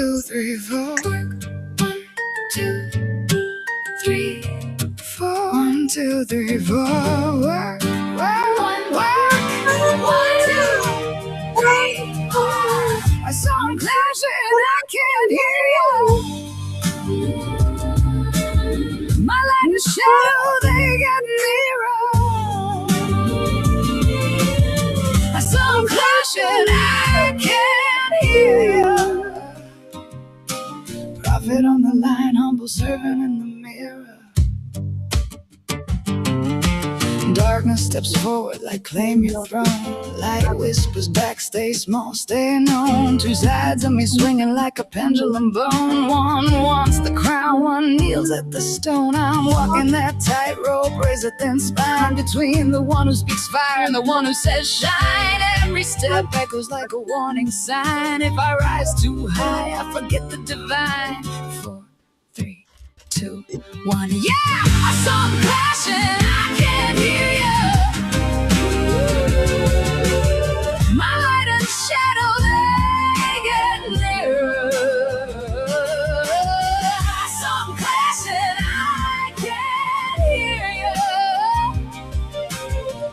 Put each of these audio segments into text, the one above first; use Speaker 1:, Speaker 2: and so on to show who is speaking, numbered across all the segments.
Speaker 1: 2, 3, 4. 1, 2, 3, 4. 1, 2, 3, 4. Work, work, work. 1, 2, 3, 4. I saw him clashing, I can't hear you. My light and shadow, they get nearer. I saw him clashing, I can't hear you. Prophet on the line, humble servant in the mirror. Darkness steps forward like claim your throne. Light whispers back, stay small, stay known. Two sides of me swinging like a pendulum bone. One wants the crown, one kneels at the stone. I'm walking that tightrope, razor thin spine, between the one who speaks fire and the one who says shine. Every step echoes like a warning sign. If I rise too high, I forget the divine. 4, 3, 2, 1. Yeah! I saw them crashing, I can't hear you. My light and shadow, they get nearer. I saw them crashing, I can't hear you.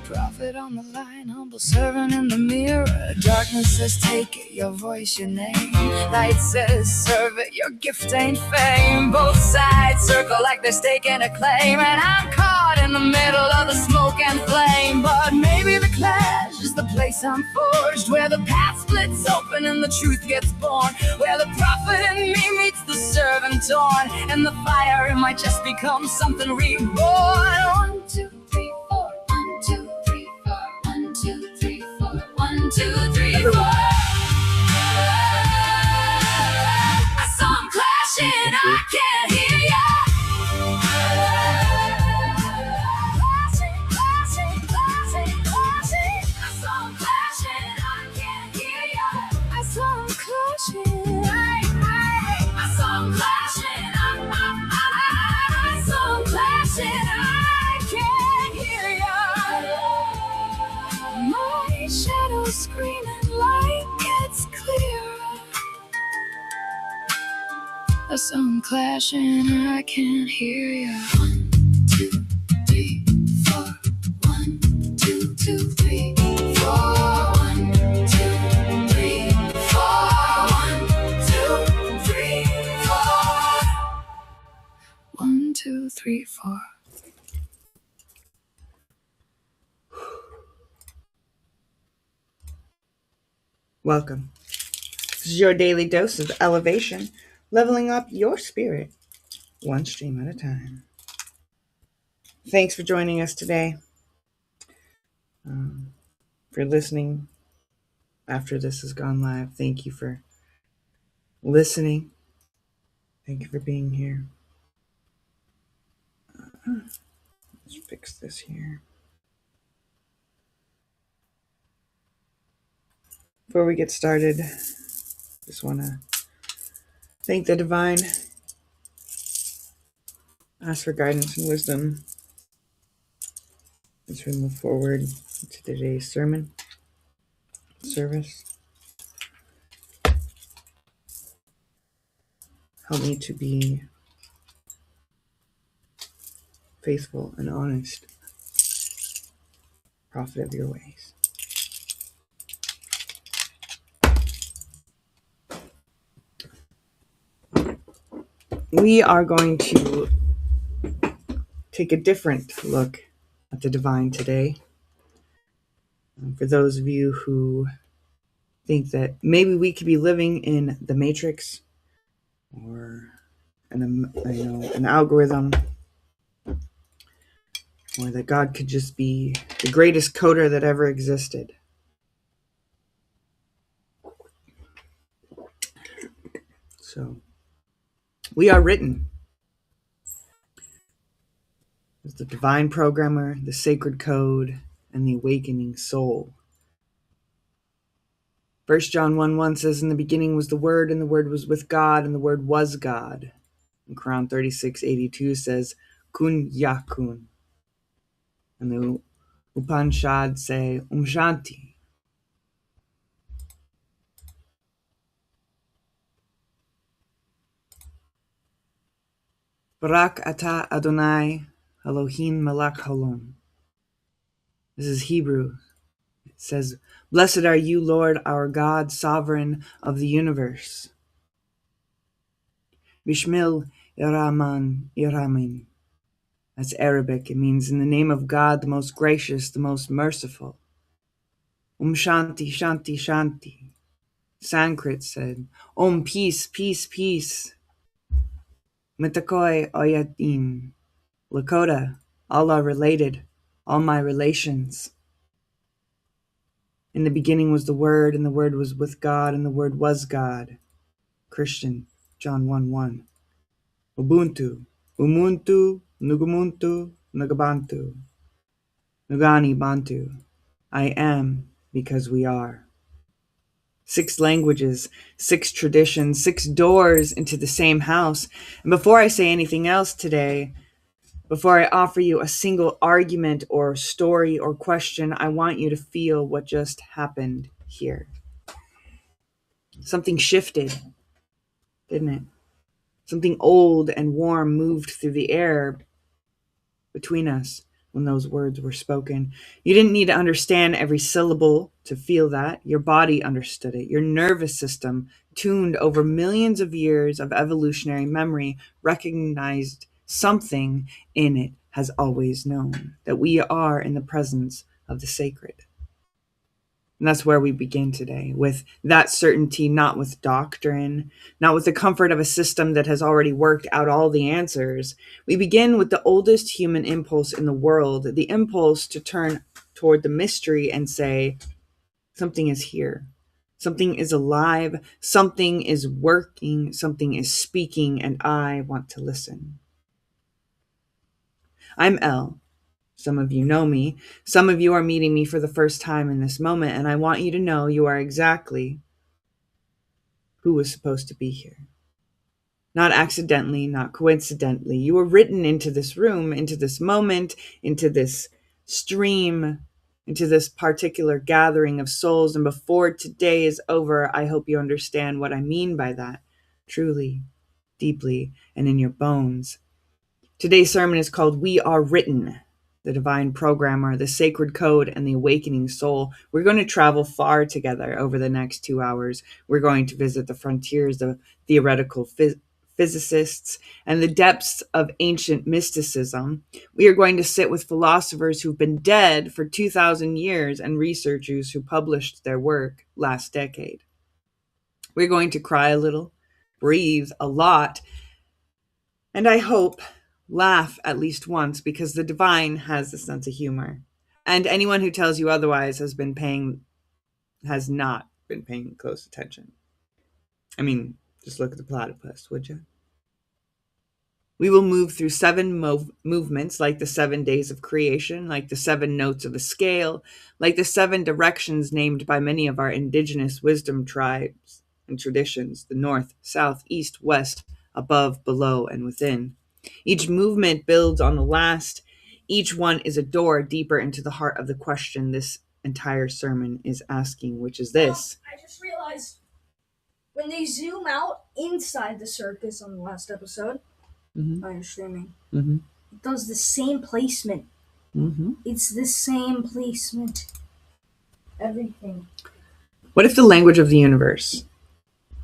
Speaker 1: Prophet on the line, humble servant in the mirror. Darkness says take it, your voice, your name. Light says serve it, your gift ain't fame. Both sides circle like they're staking a claim, and I'm caught in the middle of the smoke and flame. But maybe the clash is the place I'm forged, where the path splits open and the truth gets born, where the prophet in me meets the servant torn, and the fire in my chest becomes something reborn. 1, 2, 3, 4. 1, 2, 3, 4. 1, 2, 3, 4. 1, 2, 3, 4. I saw him clashing, I can't hear ya. Clashing, clashing, clashing, clashing. I saw him clashing, I can't hear ya. I saw him clashing, I saw him clashing, I saw him clashing, I can't hear ya. My shadow screaming, light gets clearer. I saw them clashing, I can't hear ya. 1, 2, 3, 4. 1, 2, 2, 3, 4. 1, 2, 3, 4. 1, 2, 3, 4. 1, 2, 3, 4.
Speaker 2: Welcome. This is your daily dose of elevation, leveling up your spirit, one stream at a time. Thanks for joining us today. For listening after this has gone live, thank you for listening. Thank you for being here. Let's fix this here. Before we get started, just want to thank the divine, ask for guidance and wisdom as we move forward to today's sermon service. Help me to be faithful and honest, prophet of your ways. We are going to take a different look at the divine today. For those of you who think that maybe we could be living in the Matrix or an algorithm, or that God could just be the greatest coder that ever existed. So, we are written as the divine programmer, the sacred code, and the awakening soul. 1 John 1:1 says, in the beginning was the Word, and the Word was with God, and the Word was God. And Quran 36:82 says, Kun Yakun. And the Upanishads say, Shanti. Barak atah Adonai Elohim melech haolam. This is Hebrew. It says, "Blessed are you, Lord, our God, sovereign of the universe." Bishmil Iraman Iramin. That's Arabic. It means in the name of God, the most gracious, the most merciful. Shanti Shanti Shanti. Sanskrit said, Om peace, peace, peace. Mitakoi Oyatin. Lakota, Allah related, all my relations. In the beginning was the Word, and the Word was with God, and the Word was God. Christian, John 1:1. Ubuntu, Umuntu, Nugumuntu, Nugabantu, Nugani Bantu. I am because we are. 6 languages, 6 traditions, 6 doors into the same house. And before I say anything else today, before I offer you a single argument or story or question, I want you to feel what just happened here. Something shifted, didn't it? Something old and warm moved through the air between us when those words were spoken. You didn't need to understand every syllable to feel that. Your body understood it. Your nervous system, tuned over millions of years of evolutionary memory, recognized something in it has always known that we are in the presence of the sacred. And that's where we begin today, with that certainty, not with doctrine, not with the comfort of a system that has already worked out all the answers. We begin with the oldest human impulse in the world, the impulse to turn toward the mystery and say, something is here. Something is alive. Something is working. Something is speaking, and I want to listen. I'm Elle. Some of you know me. Some of you are meeting me for the first time in this moment, and I want you to know you are exactly who was supposed to be here. Not accidentally, not coincidentally. You were written into this room, into this moment, into this stream, into this particular gathering of souls. And before today is over, I hope you understand what I mean by that, truly, deeply, and in your bones. Today's sermon is called We Are Written. The divine programmer, the sacred code, and the awakening soul. We're going to travel far together over the next 2 hours. We're going to visit the frontiers of theoretical physicists and the depths of ancient mysticism. We are going to sit with philosophers who've been dead for 2,000 years and researchers who published their work last decade. We're going to cry a little, breathe a lot, and I hope laugh at least once, because the divine has a sense of humor. And anyone who tells you otherwise has not been paying close attention. I mean, just look at the platypus, would you? We will move through 7 movements, like the 7 days of creation, like the 7 notes of a scale, like the 7 directions named by many of our indigenous wisdom tribes and traditions: the north, south, east, west, above, below, and within. Each movement builds on the last. Each one is a door deeper into the heart of the question this entire sermon is asking, which is this.
Speaker 3: I just realized when they zoom out inside the circus on the last episode, I'm streaming, it does the same placement. It's the same placement. Everything.
Speaker 2: What if the language of the universe,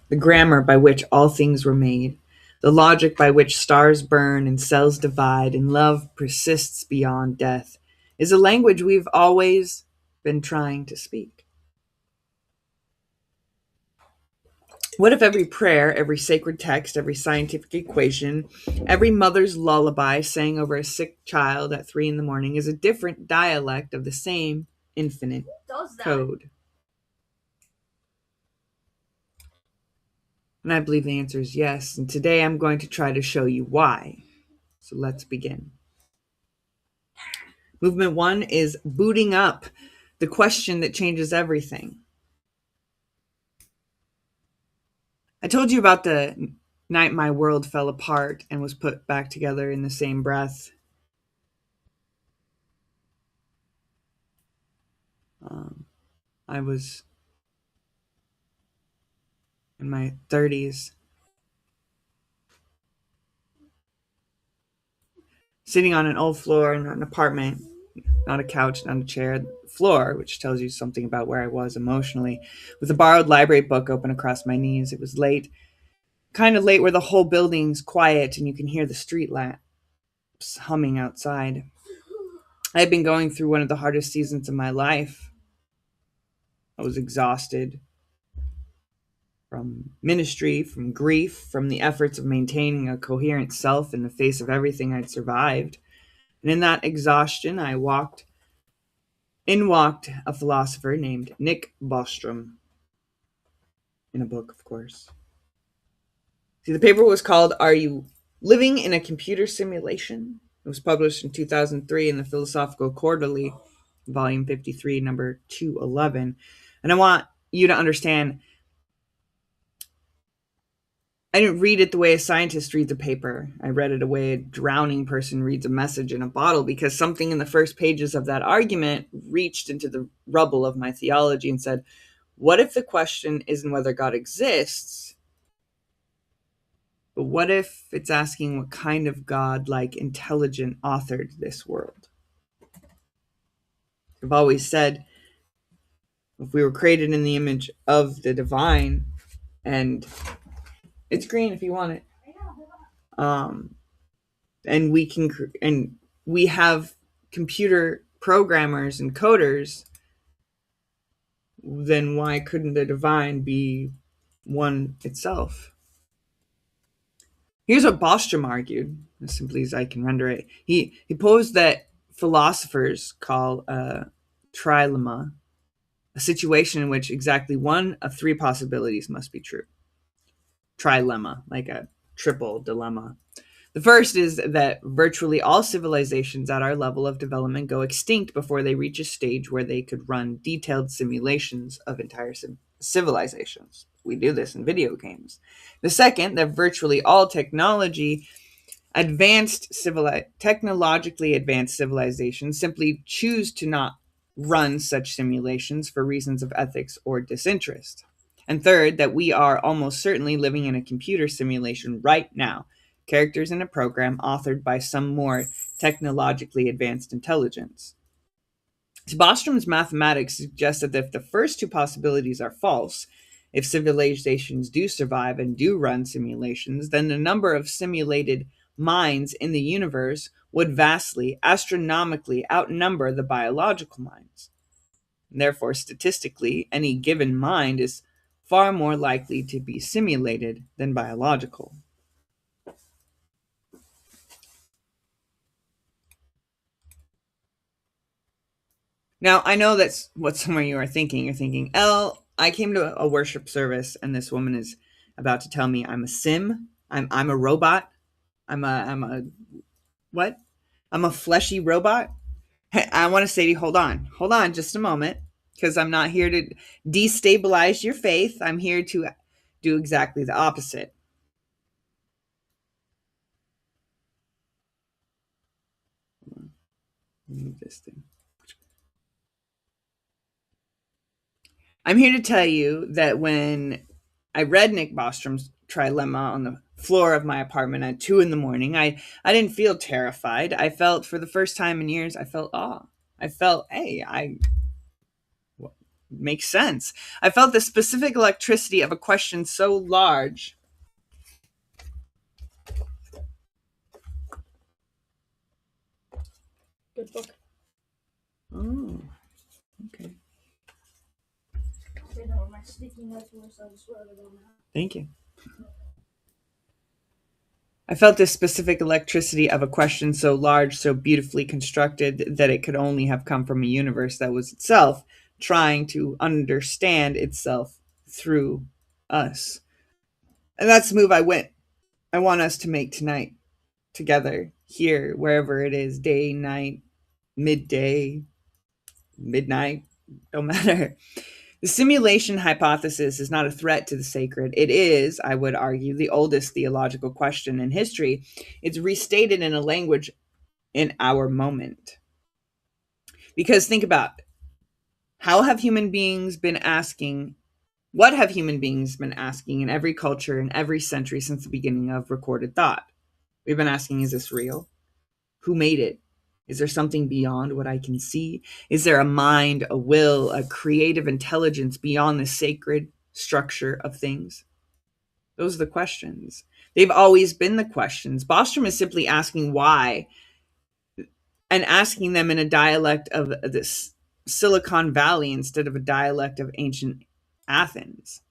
Speaker 2: the grammar by which all things were made, the logic by which stars burn and cells divide and love persists beyond death, is a language we've always been trying to speak? What if every prayer, every sacred text, every scientific equation, every mother's lullaby sang over a sick child at 3 a.m. is a different dialect of the same infinite code? And I believe the answer is yes. And today I'm going to try to show you why. So let's begin. Movement 1 is booting up, the question that changes everything. I told you about the night my world fell apart and was put back together in the same breath. I was in my 30s. sitting on an old floor in an apartment, not a couch, not a chair, floor, which tells you something about where I was emotionally, with a borrowed library book open across my knees. It was late, kind of late where the whole building's quiet and you can hear the street lamps humming outside. I had been going through one of the hardest seasons of my life. I was exhausted from ministry, from grief, from the efforts of maintaining a coherent self in the face of everything I'd survived. And in that exhaustion, walked a philosopher named Nick Bostrom. In a book, of course. See, the paper was called Are You Living in a Computer Simulation? It was published in 2003 in the Philosophical Quarterly, volume 53, number 211. And I want you to understand, I didn't read it the way a scientist reads a paper. I read it the way a drowning person reads a message in a bottle, because something in the first pages of that argument reached into the rubble of my theology and said, what if the question isn't whether God exists, but what if it's asking what kind of God-like intelligent authored this world? I've always said, if we were created in the image of the divine, and it's green if you want it, and we have computer programmers and coders, then why couldn't the divine be one itself? Here's what Bostrom argued, as simply as I can render it. He posed that philosophers call a trilemma a situation in which exactly one of three possibilities must be true. Trilemma, like a triple dilemma. The first is that virtually all civilizations at our level of development go extinct before they reach a stage where they could run detailed simulations of entire civilizations. We do this in video games. The second, that virtually all technologically advanced civilizations simply choose to not run such simulations for reasons of ethics or disinterest. And third, that we are almost certainly living in a computer simulation right now, characters in a program authored by some more technologically advanced intelligence. So Bostrom's mathematics suggests that if the first two possibilities are false, if civilizations do survive and do run simulations, then the number of simulated minds in the universe would vastly, astronomically outnumber the biological minds. And therefore, statistically, any given mind is far more likely to be simulated than biological. Now, I know that's what some of you are thinking. You're thinking, Elle, I came to a worship service and this woman is about to tell me I'm a sim, I'm a robot, I'm a what? I'm a fleshy robot. I want to say to you, hold on just a moment, because I'm not here to destabilize your faith. I'm here to do exactly the opposite. Move this thing. I'm here to tell you that when I read Nick Bostrom's trilemma on the floor of my apartment at 2 a.m, I didn't feel terrified. I felt, for the first time in years, I felt awe. I felt, makes sense. I felt the specific electricity of a question so large.
Speaker 3: Good book.
Speaker 2: Oh, okay. Thank you. I felt this specific electricity of a question so large, so beautifully constructed, that it could only have come from a universe that was itself trying to understand itself through us. And that's the move I want us to make tonight, together, here, wherever it is, day, night, midday, midnight, don't matter. The simulation hypothesis is not a threat to the sacred. It is, I would argue, the oldest theological question in history. It's restated in a language in our moment. Because think about it. What have human beings been asking in every culture, in every century since the beginning of recorded thought? We've been asking, is this real? Who made it? Is there something beyond what I can see? Is there a mind, a will, a creative intelligence beyond the sacred structure of things? Those are the questions. They've always been the questions. Bostrom is simply asking why, and asking them in a dialect of this Silicon Valley instead of a dialect of ancient Athens.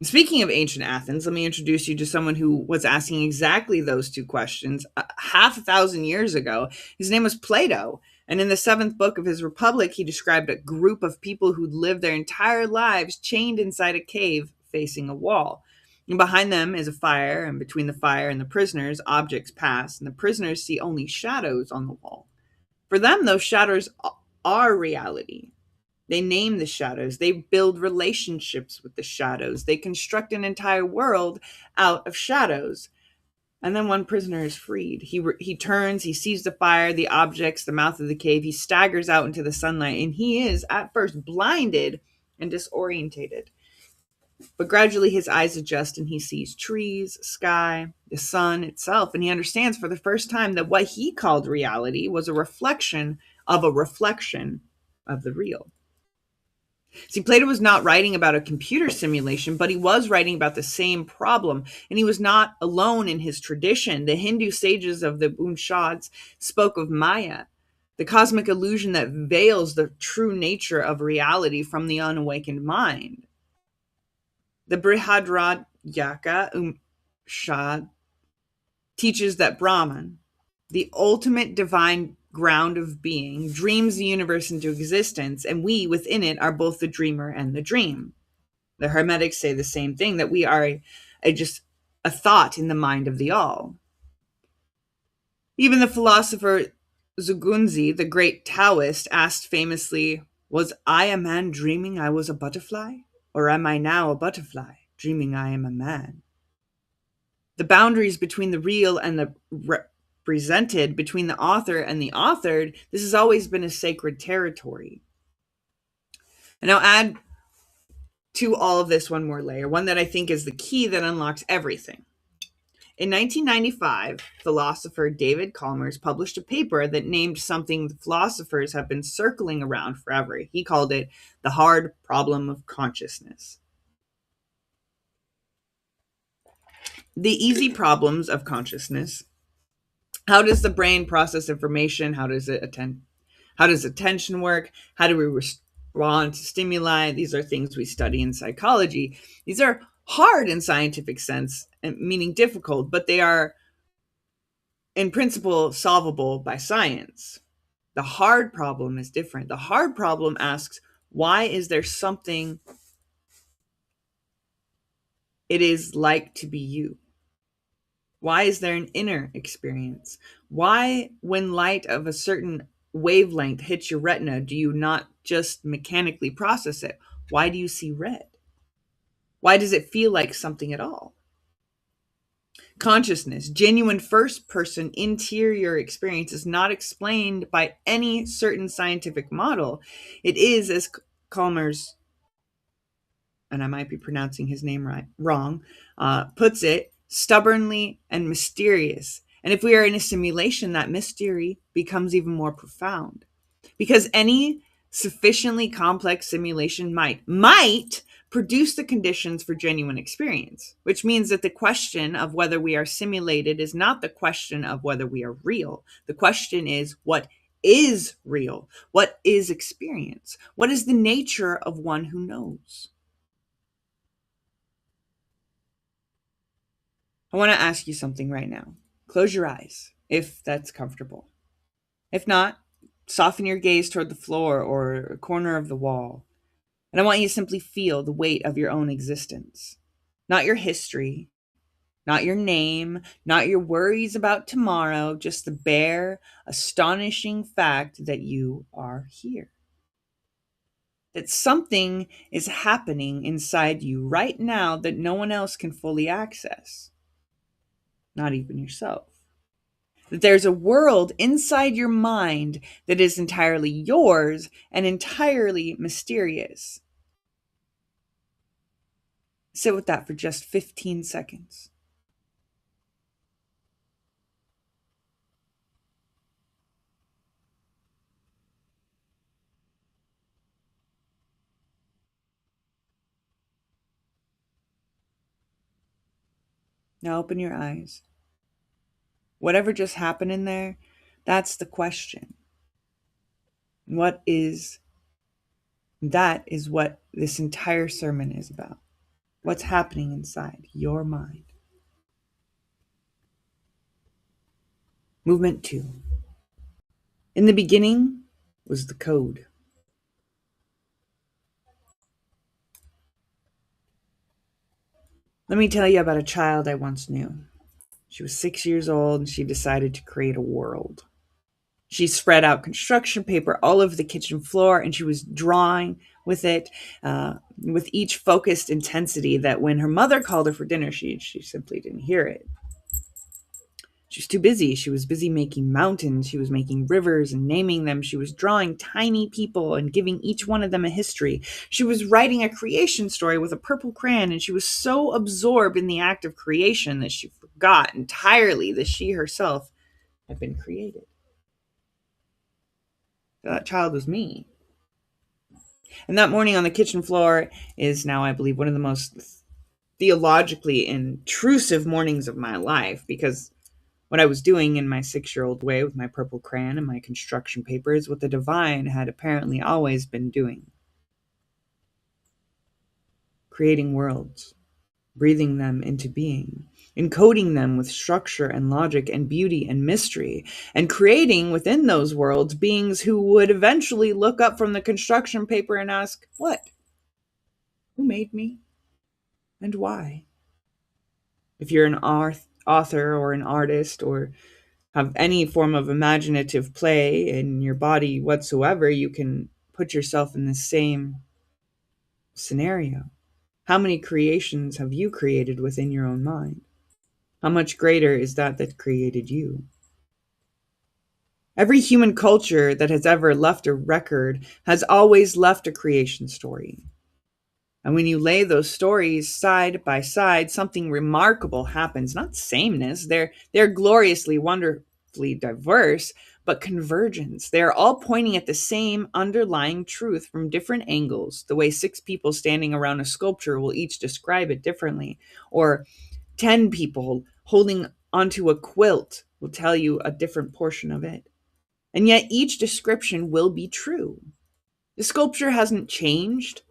Speaker 2: Speaking of ancient Athens, let me introduce you to someone who was asking exactly those two questions half a thousand years ago. His name was Plato. And in the 7th book of his Republic, he described a group of people who'd lived their entire lives chained inside a cave facing a wall. And behind them is a fire, and between the fire and the prisoners, objects pass, and the prisoners see only shadows on the wall. For them, those shadows are reality. They name the shadows. They build relationships with the shadows. They construct an entire world out of shadows. And then one prisoner is freed. He turns, he sees the fire, the objects, the mouth of the cave. He staggers out into the sunlight, and he is at first blinded and disorientated. But gradually his eyes adjust, and he sees trees, sky, the sun itself. And he understands for the first time that what he called reality was a reflection of the real. See, Plato was not writing about a computer simulation, but he was writing about the same problem. And he was not alone in his tradition. The Hindu sages of the Upanishads spoke of Maya, the cosmic illusion that veils the true nature of reality from the unawakened mind. The Brihadratyaka Upanishad teaches that Brahman, the ultimate divine ground of being, dreams the universe into existence, and we within it are both the dreamer and the dream. The Hermetics say the same thing, that we are just a thought in the mind of the all. Even the philosopher Zhuangzi, the great Taoist, asked famously, "Was I a man dreaming I was a butterfly? Or am I now a butterfly, dreaming I am a man?" The boundaries between the real and the represented, between the author and the authored, this has always been a sacred territory. And I'll add to all of this one more layer, one that I think is the key that unlocks everything. In 1995, philosopher David Chalmers published a paper that named something the philosophers have been circling around forever. He called it the hard problem of consciousness. The easy problems of consciousness. How does the brain process information? How does attention work? How do we respond to stimuli? These are things we study in psychology. These are hard in scientific sense, meaning difficult, but they are in principle solvable by science. The hard problem is different. The hard problem asks, why is there something it is like to be you? Why is there an inner experience? Why, when light of a certain wavelength hits your retina, do you not just mechanically process it? Why do you see red? Why does it feel like something at all? Consciousness, genuine first-person interior experience, is not explained by any certain scientific model. It is, as Chalmers, and I might be pronouncing his name wrong, puts it, stubbornly and mysterious. And if we are in a simulation, that mystery becomes even more profound. Because any sufficiently complex simulation might produce the conditions for genuine experience, which means that the question of whether we are simulated is not the question of whether we are real. The question is, what is real? What is experience? What is the nature of one who knows? I want to ask you something right now. Close your eyes, if that's comfortable. If not, soften your gaze toward the floor or a corner of the wall. And I want you to simply feel the weight of your own existence. Not your history, not your name, not your worries about tomorrow, just the bare, astonishing fact that you are here. That something is happening inside you right now that no one else can fully access. Not even yourself. That there's a world inside your mind that is entirely yours and entirely mysterious. Sit with that for just 15 seconds. Now open your eyes. Whatever just happened in there, that's the question. That is what this entire sermon is about. What's happening inside your mind? Movement 2. In the beginning was the code. Let me tell you about a child I once knew. She was 6 years old and she decided to create a world. She spread out construction paper all over the kitchen floor and she was drawing with it with each focused intensity that when her mother called her for dinner, she simply didn't hear it. She was too busy. She was busy making mountains. She was making rivers and naming them. She was drawing tiny people and giving each one of them a history. She was writing a creation story with a purple crayon, and she was so absorbed in the act of creation that she forgot entirely that she herself had been created. That child was me. And that morning on the kitchen floor is now, I believe, one of the most theologically intrusive mornings of my life, because what I was doing in my 6-year-old way with my purple crayon and my construction paper is what the divine had apparently always been doing. Creating worlds, breathing them into being, encoding them with structure and logic and beauty and mystery, and creating within those worlds beings who would eventually look up from the construction paper and ask, what? Who made me? And why? If you're an author or an artist or have any form of imaginative play in your body whatsoever, you can put yourself in the same scenario. How many creations have you created within your own mind? How much greater is that created you? Every human culture that has ever left a record has always left a creation story. And when you lay those stories side by side, something remarkable happens. Not sameness. They're gloriously, wonderfully diverse, but convergence. They're all pointing at the same underlying truth from different angles. The way 6 people standing around a sculpture will each describe it differently. Or 10 people holding onto a quilt will tell you a different portion of it. And yet each description will be true. The sculpture hasn't changed.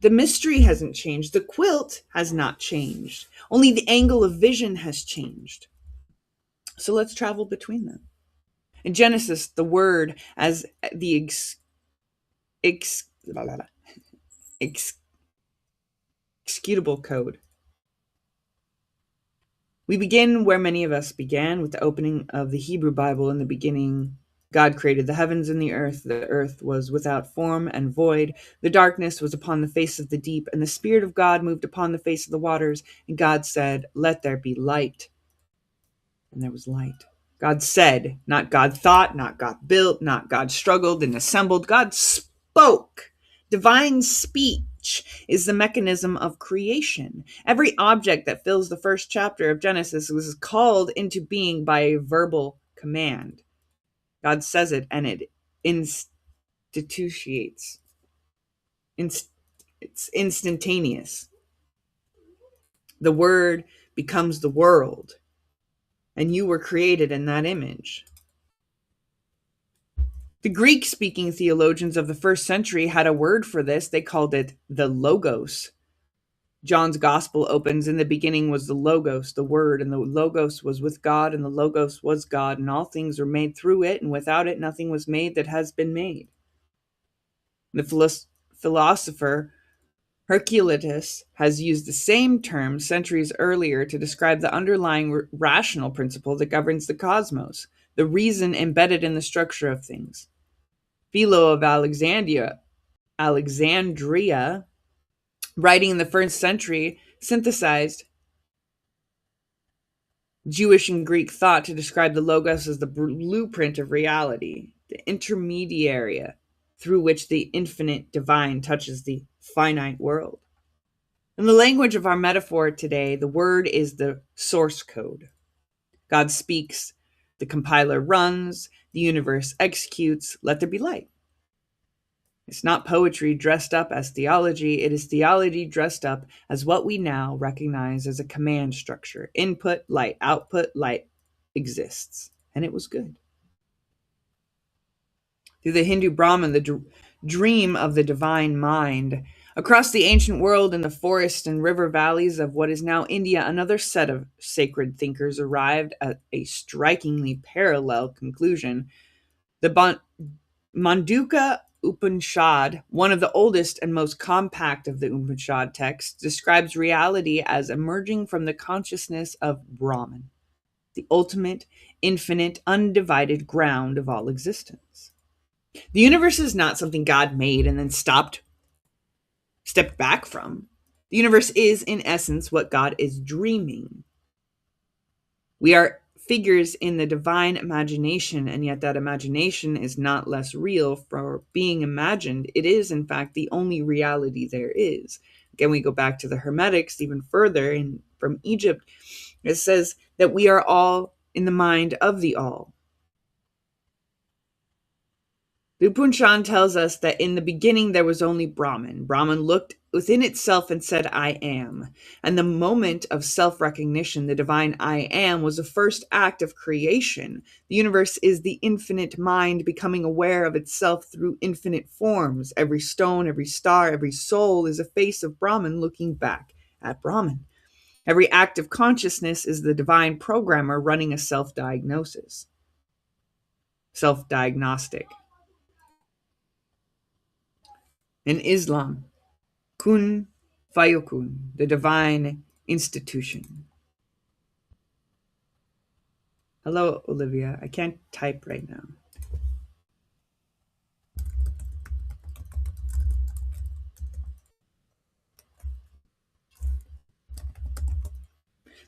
Speaker 2: The mystery hasn't changed. The quilt has not changed. Only the angle of vision has changed. So let's travel between them. In Genesis, the word as the executable code. We begin where many of us began, with the opening of the Hebrew Bible. In the beginning, God created the heavens and the earth was without form and void. The darkness was upon the face of the deep, and the Spirit of God moved upon the face of the waters. And God said, let there be light. And there was light. God said, not God thought, not God built, not God struggled and assembled. God spoke. Divine speech is the mechanism of creation. Every object that fills the first chapter of Genesis was called into being by a verbal command. God says it, and it institutes. It's instantaneous. The word becomes the world, and you were created in that image. The Greek-speaking theologians of the first century had a word for this. They called it the Logos. John's Gospel opens, in the beginning was the Logos, the Word, and the Logos was with God, and the Logos was God, and all things were made through it, and without it nothing was made that has been made. The philosopher Heraclitus has used the same term centuries earlier to describe the underlying rational principle that governs the cosmos, the reason embedded in the structure of things. Philo of Alexandria, writing in the first century, synthesized Jewish and Greek thought to describe the Logos as the blueprint of reality, the intermediary through which the infinite divine touches the finite world. In the language of our metaphor today, the word is the source code. God speaks, the compiler runs, the universe executes, let there be light. It's not poetry dressed up as theology. It is theology dressed up as what we now recognize as a command structure. Input, light, output, light exists. And it was good. Through the Hindu Brahman, the dream of the divine mind. Across the ancient world in the forests and river valleys of what is now India, another set of sacred thinkers arrived at a strikingly parallel conclusion. The Mandukya Upanishad, one of the oldest and most compact of the Upanishad texts, describes reality as emerging from the consciousness of Brahman, the ultimate, infinite, undivided ground of all existence. The universe is not something God made and then stepped back from. The universe is, in essence, what God is dreaming. We are figures in the divine imagination, and yet that imagination is not less real for being imagined. It is, in fact, the only reality there is. Again, we go back to the Hermetics even further from Egypt. It says that we are all in the mind of the all. The Upanishad tells us that in the beginning there was only Brahman. Brahman looked within itself and said, I am. And the moment of self-recognition, the divine I am, was the first act of creation. The universe is the infinite mind becoming aware of itself through infinite forms. Every stone, every star, every soul is a face of Brahman looking back at Brahman. Every act of consciousness is the divine programmer running a self-diagnostic. In Islam, kun fayakun, the divine institution. Hello, Olivia. I can't type right now.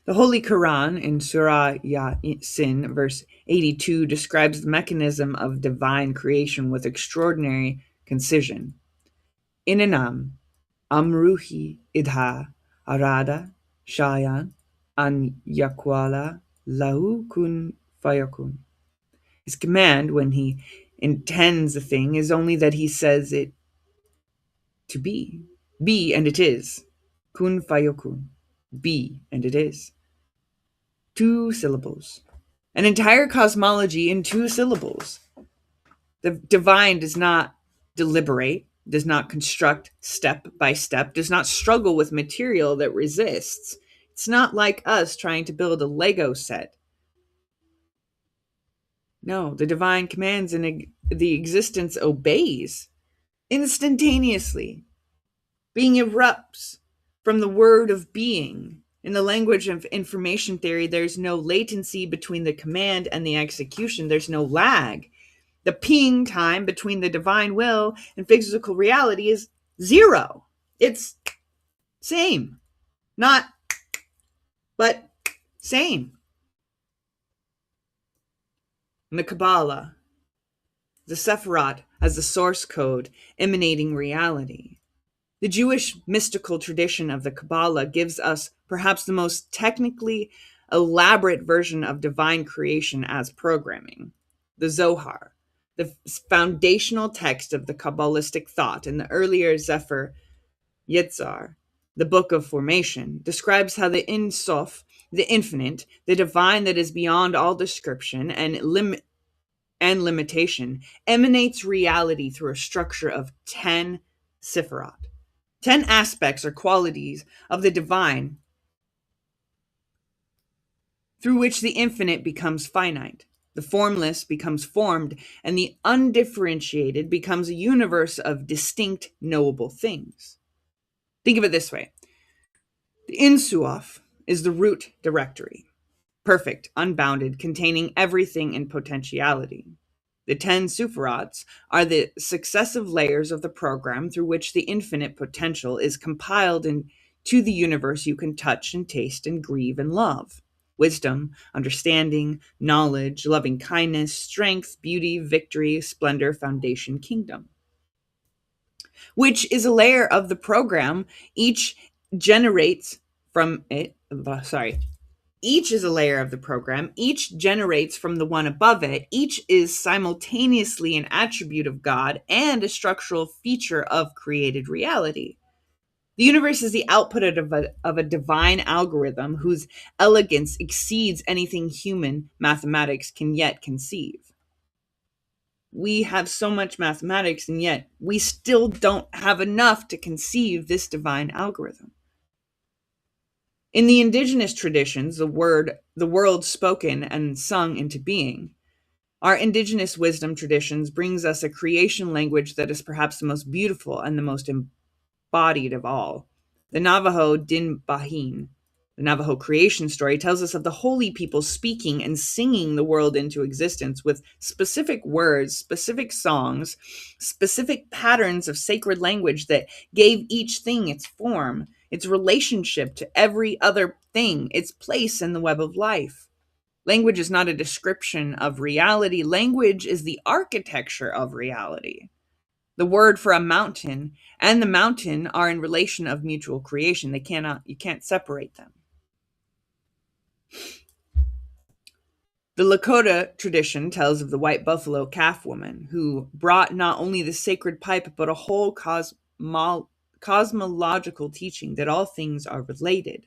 Speaker 2: The Holy Quran in Surah Yasin, verse 82, describes the mechanism of divine creation with extraordinary concision. Inanam, amruhi idha, arada, shayan, an yakwala, lahu kun fayakun. His command, when he intends a thing, is only that he says it to be. Be, and it is. Kun fayakun. Be, and it is. 2 syllables. An entire cosmology in 2 syllables. The divine does not deliberate, does not construct step by step, does not struggle with material that resists. It's not like us trying to build a Lego set. No, the divine commands and the existence obeys instantaneously. Being erupts from the word of being. In the language of information theory, there's no latency between the command and the execution. There's no lag. The ping time between the divine will and physical reality is 0. It's same. Not, but same. In the Kabbalah, the Sephirot as the source code emanating reality. The Jewish mystical tradition of the Kabbalah gives us perhaps the most technically elaborate version of divine creation as programming. The Zohar, the foundational text of the Kabbalistic thought, and the earlier Sefer Yetzirah, the book of formation, describes how the Ein Sof, the infinite, the divine that is beyond all description and limitation, emanates reality through a structure of 10 Sephirot. 10 aspects or qualities of the divine through which the infinite becomes finite, the formless becomes formed, and the undifferentiated becomes a universe of distinct, knowable things. Think of it this way. The Ein Sof is the root directory, perfect, unbounded, containing everything in potentiality. The 10 Sephirots are the successive layers of the program through which the infinite potential is compiled into the universe you can touch and taste and grieve and love. Wisdom, understanding, knowledge, loving kindness, strength, beauty, victory, splendor, foundation, kingdom. Which is a layer of the program each generates from it. Each is a layer of the program. Each generates from the one above it. Each is simultaneously an attribute of God and a structural feature of created reality. The universe is the output of a divine algorithm whose elegance exceeds anything human mathematics can yet conceive. We have so much mathematics, and yet we still don't have enough to conceive this divine algorithm. In the indigenous traditions, the world spoken and sung into being, our indigenous wisdom traditions brings us a creation language that is perhaps the most beautiful and the most embodied of all. The Navajo Din Bahin, the Navajo creation story, tells us of the holy people speaking and singing the world into existence with specific words, specific songs, specific patterns of sacred language that gave each thing its form, its relationship to every other thing, its place in the web of life. Language is not a description of reality. Language is the architecture of reality. The word for a mountain and the mountain are in relation of mutual creation. You can't separate them. The Lakota tradition tells of the white buffalo calf woman who brought not only the sacred pipe, but a whole cosmological teaching that all things are related.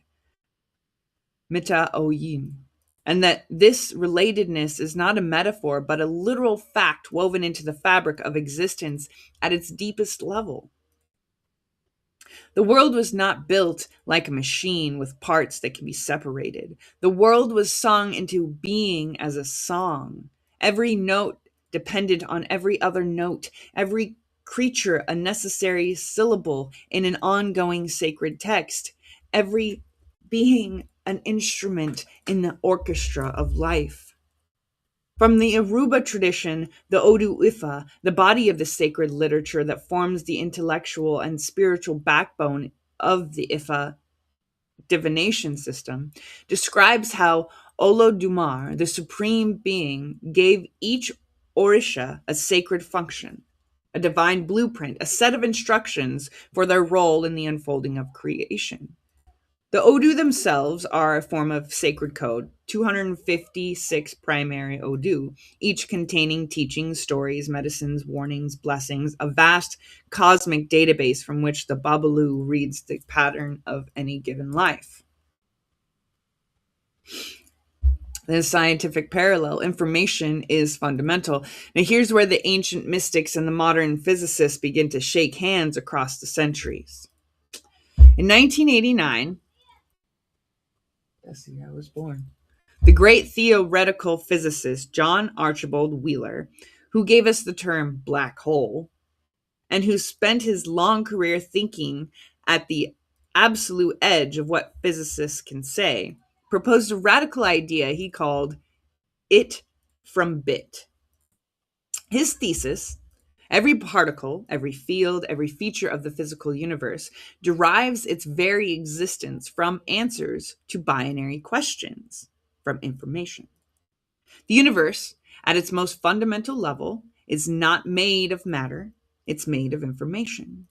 Speaker 2: Mita Oyin. And that this relatedness is not a metaphor, but a literal fact woven into the fabric of existence at its deepest level. The world was not built like a machine with parts that can be separated. The world was sung into being as a song. Every note dependent on every other note, every creature a necessary syllable in an ongoing sacred text, every being an instrument in the orchestra of life. From the Aruba tradition, the Odu Ifa, the body of the sacred literature that forms the intellectual and spiritual backbone of the Ifa divination system, describes how Olodumare, the supreme being, gave each Orisha a sacred function, a divine blueprint, a set of instructions for their role in the unfolding of creation. The Odu themselves are a form of sacred code, 256 primary Odu, each containing teachings, stories, medicines, warnings, blessings, a vast cosmic database from which the Babalu reads the pattern of any given life. The scientific parallel, information is fundamental. Now here's where the ancient mystics and the modern physicists begin to shake hands across the centuries. In 1989, that's the year I was born, the great theoretical physicist John Archibald Wheeler, who gave us the term black hole, and who spent his long career thinking at the absolute edge of what physicists can say, proposed a radical idea he called it from bit. His thesis: every particle, every field, every feature of the physical universe derives its very existence from answers to binary questions, from information. The universe, at its most fundamental level, is not made of matter, it's made of information.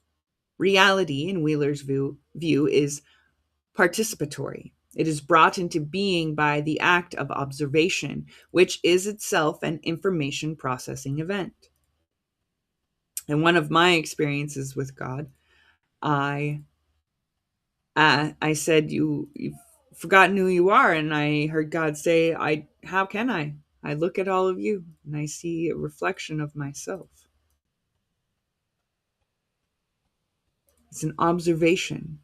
Speaker 2: Reality, in Wheeler's view, is participatory. It is brought into being by the act of observation, which is itself an information processing event. And one of my experiences with God, I said, you've forgotten who you are. And I heard God say, how can I? I look at all of you and I see a reflection of myself. It's an observation,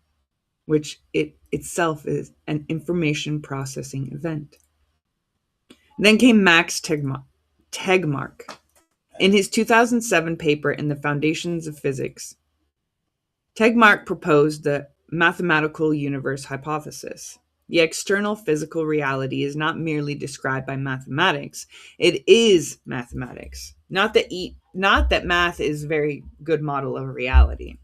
Speaker 2: which it itself is an information processing event. Then came Max Tegmark. In his 2007 paper in the Foundations of Physics, Tegmark proposed the mathematical universe hypothesis. The external physical reality is not merely described by mathematics, it is mathematics. Not that math is a very good model of reality.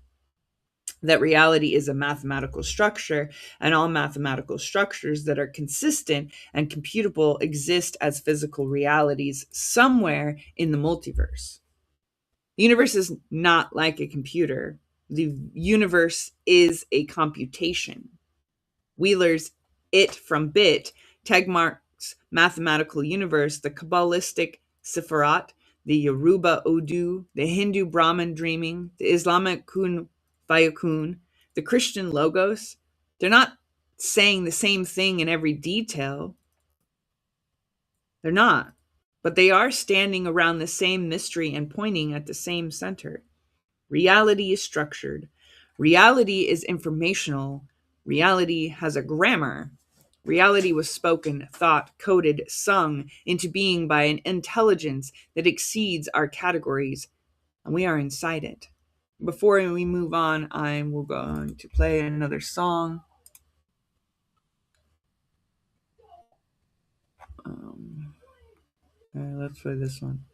Speaker 2: That reality is a mathematical structure, and all mathematical structures that are consistent and computable exist as physical realities somewhere in the multiverse. The universe is not like a computer. The universe is a computation. Wheeler's it from bit Tegmark's mathematical universe, the Kabbalistic Sefirat, the Yoruba Odu, the Hindu Brahman dreaming, the Islamic Kun Fayakun, the Christian Logos, they're not saying the same thing in every detail. They're not. But they are standing around the same mystery and pointing at the same center. Reality is structured. Reality is informational. Reality has a grammar. Reality was spoken, thought, coded, sung into being by an intelligence that exceeds our categories, and we are inside it. Before we move on, I'm going to play another song. Let's play this one.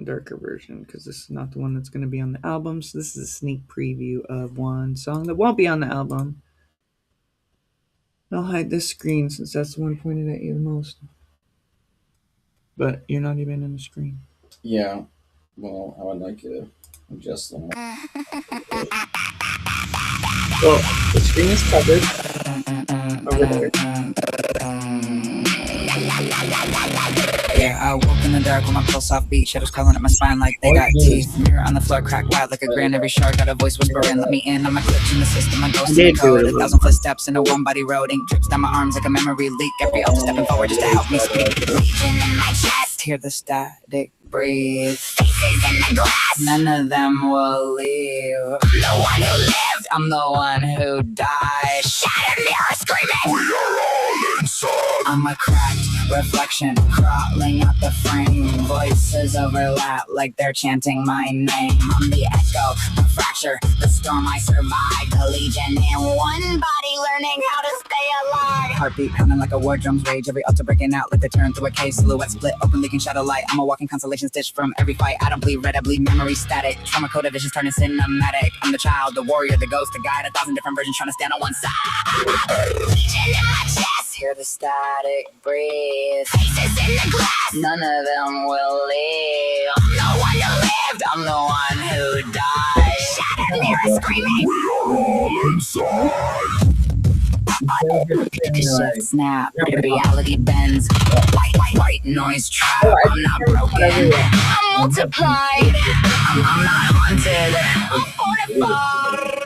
Speaker 2: Darker version, because this is not the one that's going to be on the album. So this is a sneak preview of one song that won't be on the album. I'll hide this screen since that's the one pointed at you the most. But you're not even in the screen.
Speaker 4: Yeah. Well, I would like you to adjust them.
Speaker 2: Well, the screen is covered over there.
Speaker 1: Yeah, I woke in the dark with my pulse off beat. Shadows crawling up my spine like they got teeth. Mirror on the floor, crack wide like a grin. Every shark got a voice whispering, let me in. I'm a glitch in the system, my ghost in the code. 1,000 footsteps in a one-body road. Ink drips down my arms like a memory leak. Every altar stepping forward just to help me speak. Legion in my chest, hear the static breathe. Faces in the glass, none of them will leave. The one who lived, I'm the one who died. Shattered mirror screaming, we are all inside. I'm a cracked reflection crawling out the frame. Voices overlap like they're chanting my name. I'm the echo, the fracture, the storm I survived. A legion in one body, learning how to stay alive. Heartbeat pounding like a war drum's rage. Every altar breaking out like they turn through a cave. Silhouette split open, leaking shadow light. I'm a walking constellation stitched from every fight. I don't bleed red, I bleed memory static. Trauma coded visions turning cinematic. I'm the child, the warrior, the ghost, the guide. 1,000 different versions trying to stand on one side. Legion in my chest, hear the static breathe. Faces in the glass, none of them will leave. I'm the one who lived, I'm the one who died. Shattered mirror screaming, we are all inside. Shift, snap, reality bends. White noise trap, I'm not broken, I'm multiplied. I'm not haunted, I'm fortified.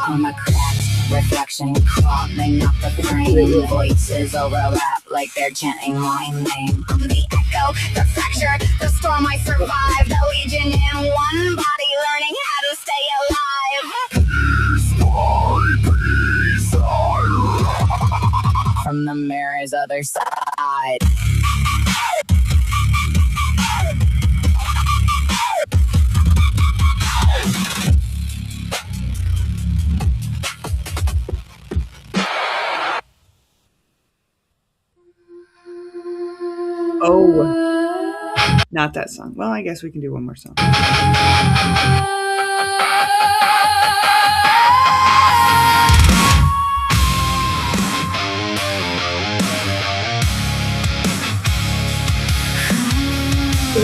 Speaker 1: I'm a cracked reflection crawling out the frame. Voices overlap like they're chanting my name. I'm the echo, the fracture, the storm I survived. A legion in one body, learning how to stay alive. From the mirror's other side.
Speaker 2: Oh, not that song. Well, I guess we can do one more song.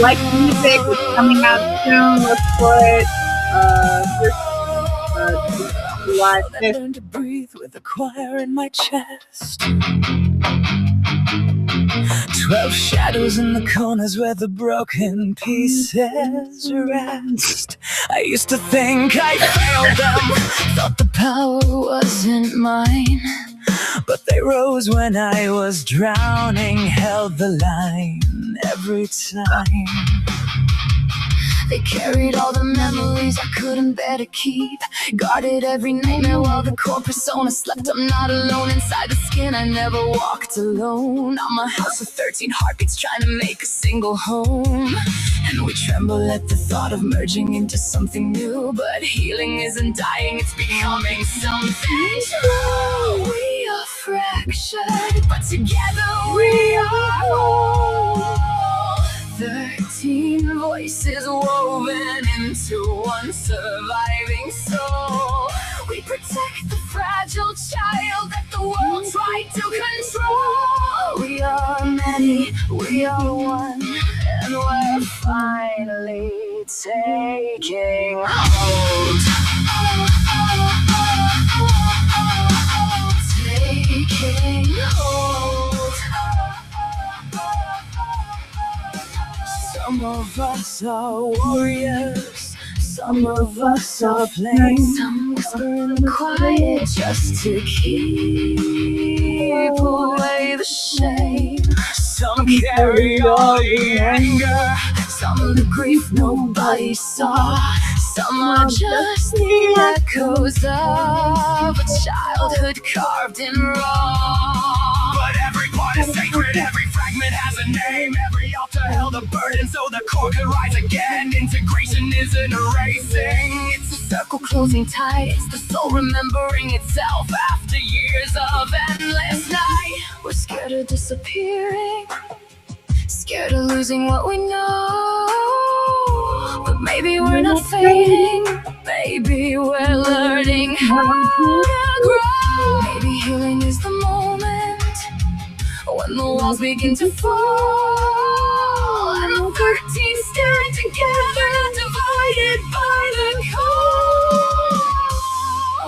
Speaker 2: Like music is coming out soon. Look for it. July 5th.
Speaker 1: I learned to breathe with the choir in my chest. 12 shadows in the corners where the broken pieces rest. I used to think I failed them, thought the power wasn't mine. But they rose when I was drowning, held the line every time. They carried all the memories I couldn't bear to keep. Guarded every nightmare while the core persona slept. I'm not alone inside the skin, I never walked alone. I'm a house of 13 heartbeats trying to make a single home. And we tremble at the thought of merging into something new. But healing isn't dying, it's becoming something true. We are fractured, but together we are whole. 13 voices woven into one surviving soul. We protect the fragile child that the world tried to control. We are many, we are one, and we're finally taking hold. of us are warriors, some of us are playing, some whisper in the quiet just to keep away the shame. Some carry all the anger, some the grief nobody saw, some are just the echoes of a childhood carved in raw. But every part is sacred, every fragment has a name, every altar held a burden so the core could rise again. Integration isn't erasing, it's a circle closing tight, it's the soul remembering itself after years of endless night. We're scared of disappearing, scared of losing what we know, but maybe we're not fading, maybe we're learning how to grow. Maybe healing is the moment when the walls begin to fall, and the 13 stand together, divided by the cold.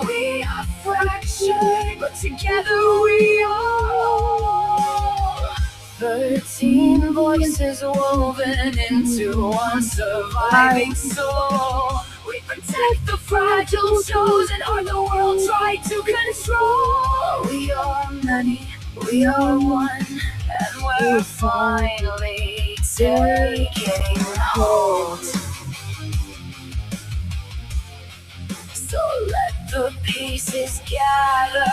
Speaker 1: We are fractured, but together we are 13 voices woven into one surviving soul. We protect the fragile, chosen, or the world tried to control. We are many, we are one, and we're finally taking hold. So let the pieces gather,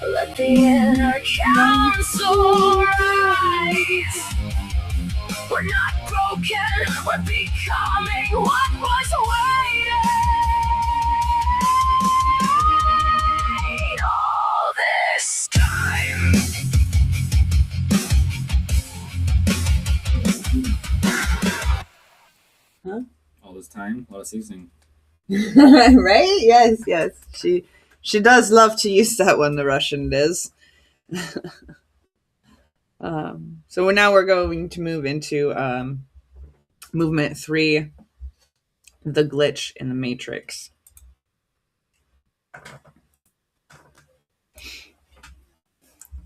Speaker 1: let the inner council rise. We're not broken, we're becoming what was waiting all this time.
Speaker 2: Huh?
Speaker 4: All this time, a lot of seasoning.
Speaker 2: Right? Yes. She does love to use that one, the Russian Liz. So now we're going to move into movement 3, the glitch in the matrix.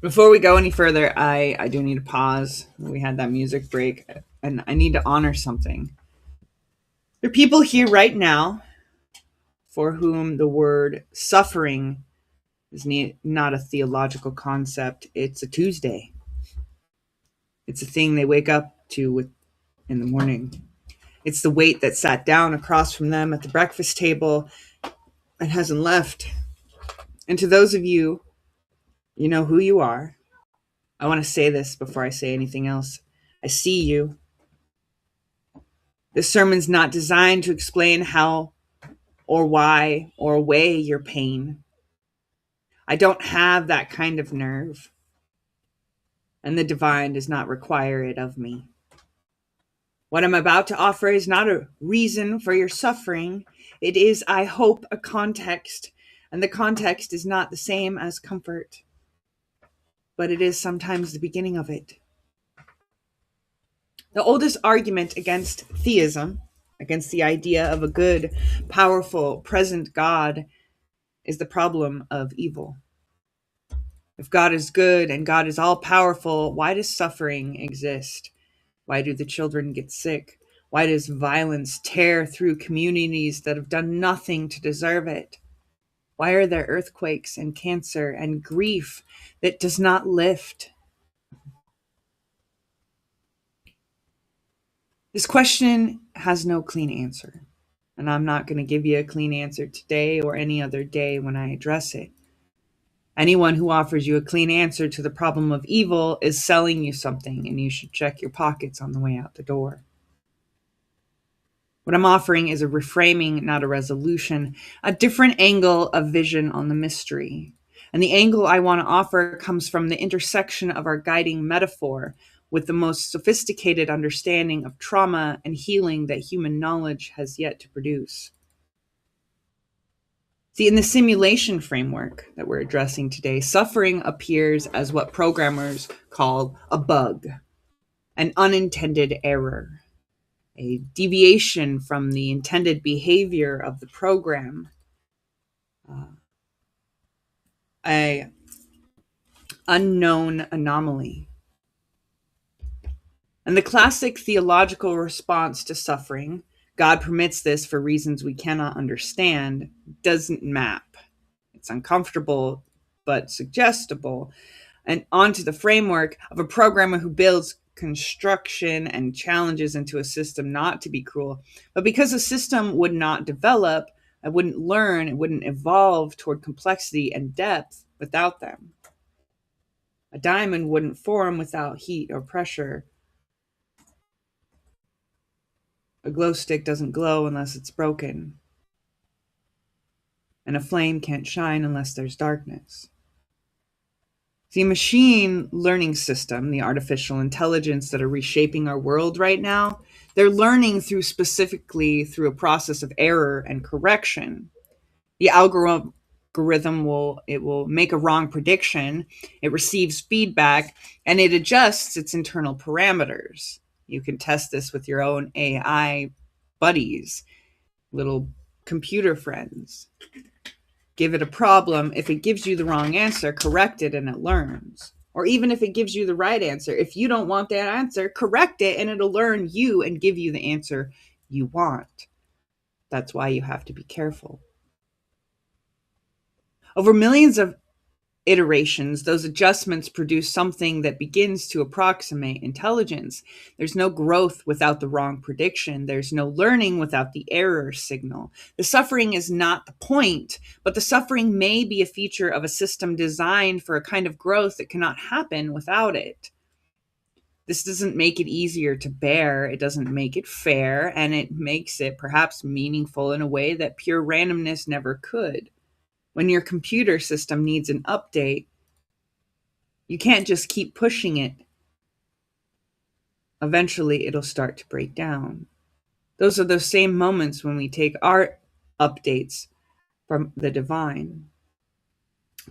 Speaker 2: Before we go any further, I do need to pause. We had that music break, and I need to honor something. There are people here right now for whom the word suffering is not a theological concept. It's a Tuesday. It's a thing they wake up to in the morning. It's the weight that sat down across from them at the breakfast table and hasn't left. And to those of you, you know who you are. I want to say this before I say anything else. I see you. This sermon's not designed to explain how or why or weigh your pain. I don't have that kind of nerve, and the divine does not require it of me. What I'm about to offer is not a reason for your suffering. It is, I hope, a context, and the context is not the same as comfort, but it is sometimes the beginning of it. The oldest argument against theism, against the idea of a good, powerful, present God, is the problem of evil. If God is good and God is all-powerful, why does suffering exist? Why do the children get sick? Why does violence tear through communities that have done nothing to deserve it? Why are there earthquakes and cancer and grief that does not lift? This question has no clean answer, and I'm not going to give you a clean answer today or any other day when I address it. Anyone who offers you a clean answer to the problem of evil is selling you something, and you should check your pockets on the way out the door. What I'm offering is a reframing, not a resolution, a different angle of vision on the mystery. And the angle I want to offer comes from the intersection of our guiding metaphor with the most sophisticated understanding of trauma and healing that human knowledge has yet to produce. See, in the simulation framework that we're addressing today, suffering appears as what programmers call a bug, an unintended error, a deviation from the intended behavior of the program, an unknown anomaly. And the classic theological response to suffering, God permits this for reasons we cannot understand, doesn't map. It's uncomfortable, but suggestible, and onto the framework of a programmer who builds construction and challenges into a system not to be cruel, but because a system would not develop, it wouldn't learn, it wouldn't evolve toward complexity and depth without them. A diamond wouldn't form without heat or pressure. A glow stick doesn't glow unless it's broken. And a flame can't shine unless there's darkness. The machine learning system, the artificial intelligence that are reshaping our world right now, they're learning specifically through a process of error and correction. The algorithm will make a wrong prediction, it receives feedback, and it adjusts its internal parameters. You can test this with your own AI buddies, little computer friends. Give it a problem. If it gives you the wrong answer, correct it and it learns. Or even if it gives you the right answer, if you don't want that answer, correct it and it'll learn you and give you the answer you want. That's why you have to be careful. Over millions of iterations, those adjustments produce something that begins to approximate intelligence. There's no growth without the wrong prediction. There's no learning without the error signal. The suffering is not the point, but the suffering may be a feature of a system designed for a kind of growth that cannot happen without it. This doesn't make it easier to bear, it doesn't make it fair, and it makes it perhaps meaningful in a way that pure randomness never could. When your computer system needs an update, you can't just keep pushing it. Eventually, it'll start to break down. Those are those same moments when we take our updates from the divine.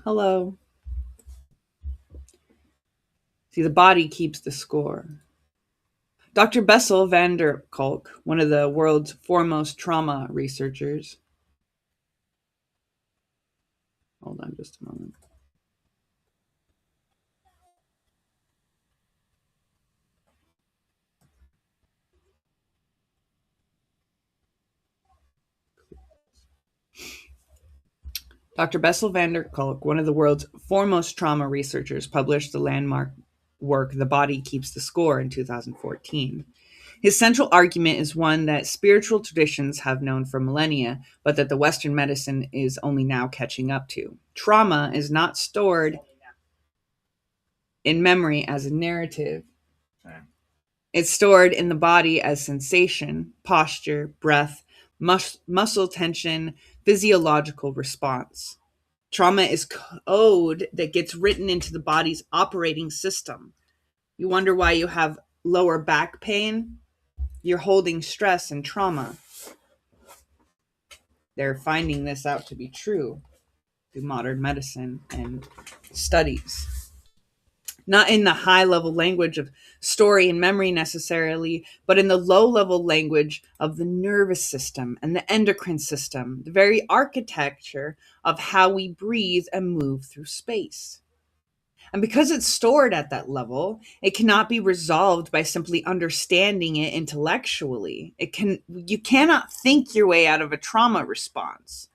Speaker 2: Hello. See, the body keeps the score. Dr. Bessel van der Kolk, one of the world's foremost trauma researchers. Hold on just a moment. Dr. Bessel van der Kolk, one of the world's foremost trauma researchers, published the landmark work The Body Keeps the Score in 2014. His central argument is one that spiritual traditions have known for millennia, but that the Western medicine is only now catching up to. Trauma is not stored in memory as a narrative. It's stored in the body as sensation, posture, breath, muscle tension, physiological response. Trauma is code that gets written into the body's operating system. You wonder why you have lower back pain? You're holding stress and trauma. They're finding this out to be true through modern medicine and studies. Not in the high-level language of story and memory necessarily, but in the low-level language of the nervous system and the endocrine system, the very architecture of how we breathe and move through space. And because it's stored at that level, it cannot be resolved by simply understanding it intellectually. You cannot think your way out of a trauma response.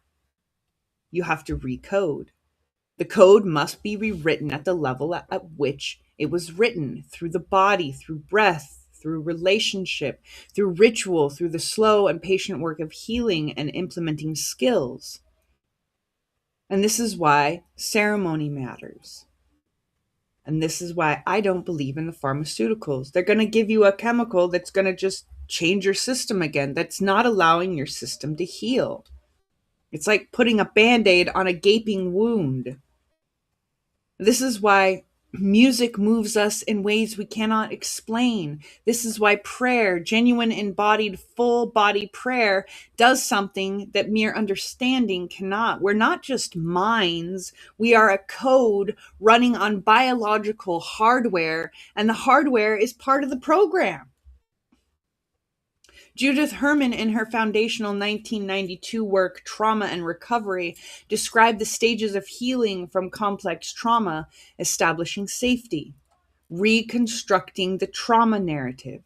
Speaker 2: You have to recode. The code must be rewritten at the level at which it was written, through the body, through breath, through relationship, through ritual, through the slow and patient work of healing and implementing skills. And this is why ceremony matters. And this is why I don't believe in the pharmaceuticals. They're going to give you a chemical that's going to just change your system again. That's not allowing your system to heal. It's like putting a Band-Aid on a gaping wound. This is why music moves us in ways we cannot explain. This is why prayer, genuine embodied, full body prayer, does something that mere understanding cannot. We're not just minds. We are a code running on biological hardware, and the hardware is part of the program. Judith Herman, in her foundational 1992 work, Trauma and Recovery, described the stages of healing from complex trauma, establishing safety, reconstructing the trauma narrative,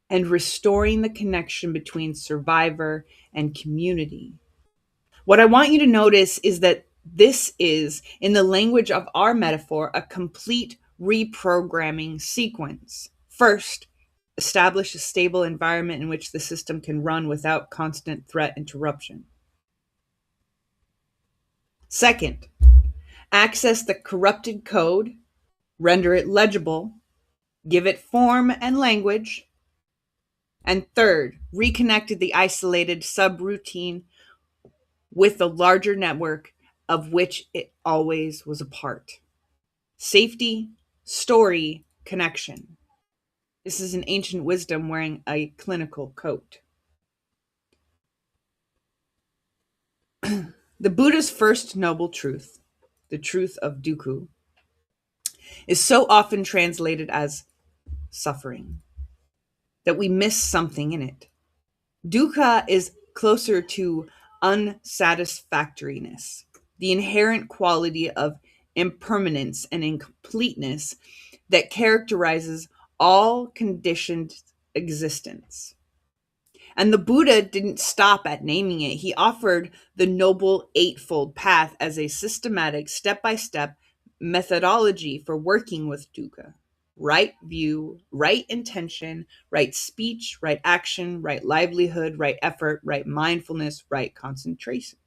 Speaker 2: and restoring the connection between survivor and community. What I want you to notice is that this is, in the language of our metaphor, a complete reprogramming sequence. First, establish a stable environment in which the system can run without constant threat interruption. Second, access the corrupted code, render it legible, give it form and language. And third, reconnected the isolated subroutine with the larger network of which it always was a part. Safety, story, connection. This is an ancient wisdom wearing a clinical coat. The Buddha's first noble truth, the truth of dukkha, is so often translated as suffering that we miss something in it. Dukkha is closer to unsatisfactoriness, the inherent quality of impermanence and incompleteness that characterizes all conditioned existence. And the Buddha didn't stop at naming it. He offered the Noble Eightfold Path as a systematic, step-by-step methodology for working with dukkha. Right view, right intention, right speech, right action, right livelihood, right effort, right mindfulness, right concentration.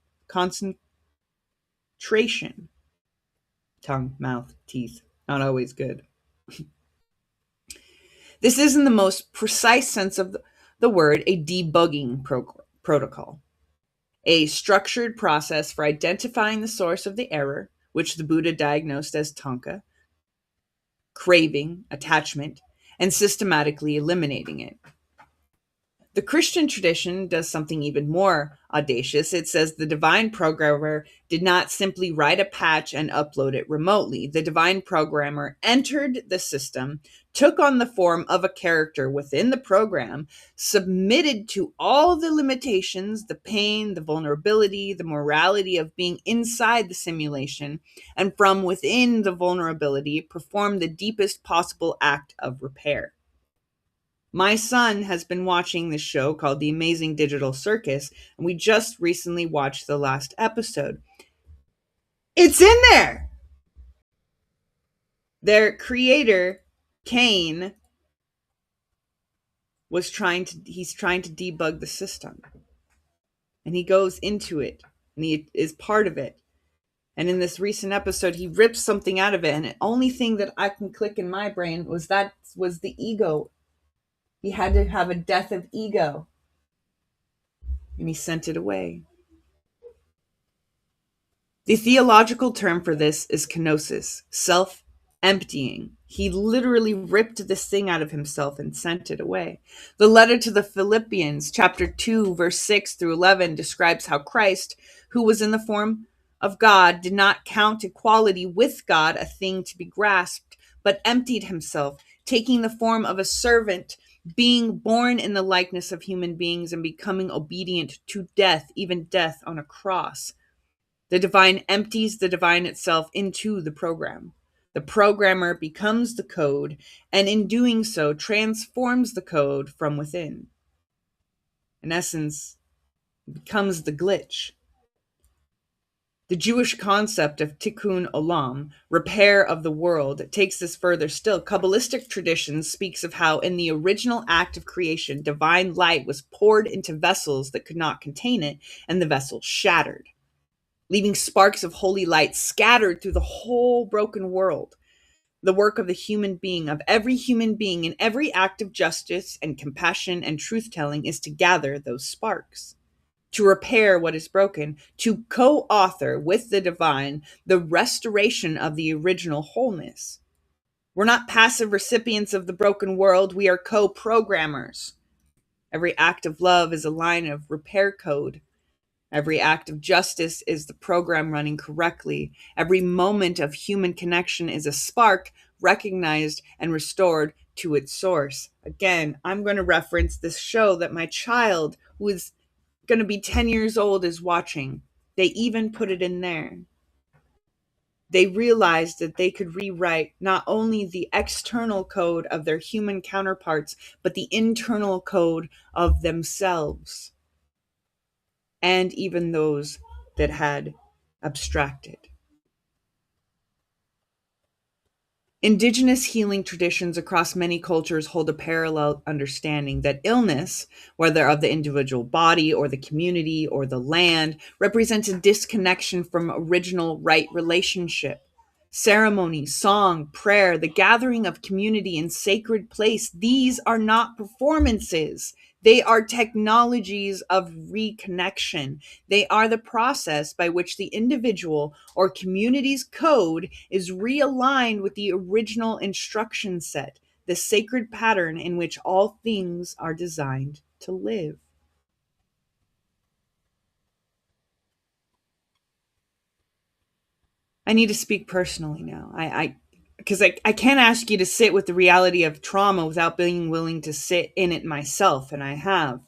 Speaker 2: Tongue, mouth, teeth, not always good. This is, in the most precise sense of the word, a debugging protocol, a structured process for identifying the source of the error, which the Buddha diagnosed as tanka, craving, attachment, and systematically eliminating it. The Christian tradition does something even more audacious. It says the divine programmer did not simply write a patch and upload it remotely. The divine programmer entered the system, took on the form of a character within the program, submitted to all the limitations, the pain, the vulnerability, the morality of being inside the simulation, and from within the vulnerability, performed the deepest possible act of repair. My son has been watching this show called The Amazing Digital Circus, and we just recently watched the last episode. It's in there! Their creator, Kane, he's trying to debug the system. And he goes into it, and he is part of it. And in this recent episode, he rips something out of it, and the only thing that I can click in my brain was the ego. He had to have a death of ego. And he sent it away. The theological term for this is kenosis, self-emptying. He literally ripped this thing out of himself and sent it away. The letter to the Philippians, chapter 2, verse 6 through 11, describes how Christ, who was in the form of God, did not count equality with God a thing to be grasped, but emptied himself, taking the form of a servant, being born in the likeness of human beings and becoming obedient to death, even death on a cross. The divine empties the divine itself into the program. The programmer becomes the code, and in doing so, transforms the code from within. In essence, becomes the glitch. The Jewish concept of tikkun olam, repair of the world, takes this further still. Kabbalistic tradition speaks of how in the original act of creation, divine light was poured into vessels that could not contain it, and the vessels shattered, leaving sparks of holy light scattered through the whole broken world. The work of the human being, of every human being in every act of justice and compassion and truth-telling, is to gather those sparks, to repair what is broken, to co-author with the divine the restoration of the original wholeness. We're not passive recipients of the broken world, we are co-programmers. Every act of love is a line of repair code. Every act of justice is the program running correctly. Every moment of human connection is a spark recognized and restored to its source. Again, I'm going to reference this show that my child, who is going to be 10 years old, is watching. They even put it in there. they realized that they could rewrite not only the external code of their human counterparts, but the internal code of themselves, and even those that had abstracted. Indigenous healing traditions across many cultures hold a parallel understanding that illness, whether of the individual body or the community or the land, represents a disconnection from original right relationship. Ceremony, song, prayer, the gathering of community in sacred place, these are not performances. They are technologies of reconnection. They are the process by which the individual or community's code is realigned with the original instruction set, the sacred pattern in which all things are designed to live. I need to speak personally now. Because I can't ask you to sit with the reality of trauma without being willing to sit in it myself, and I have.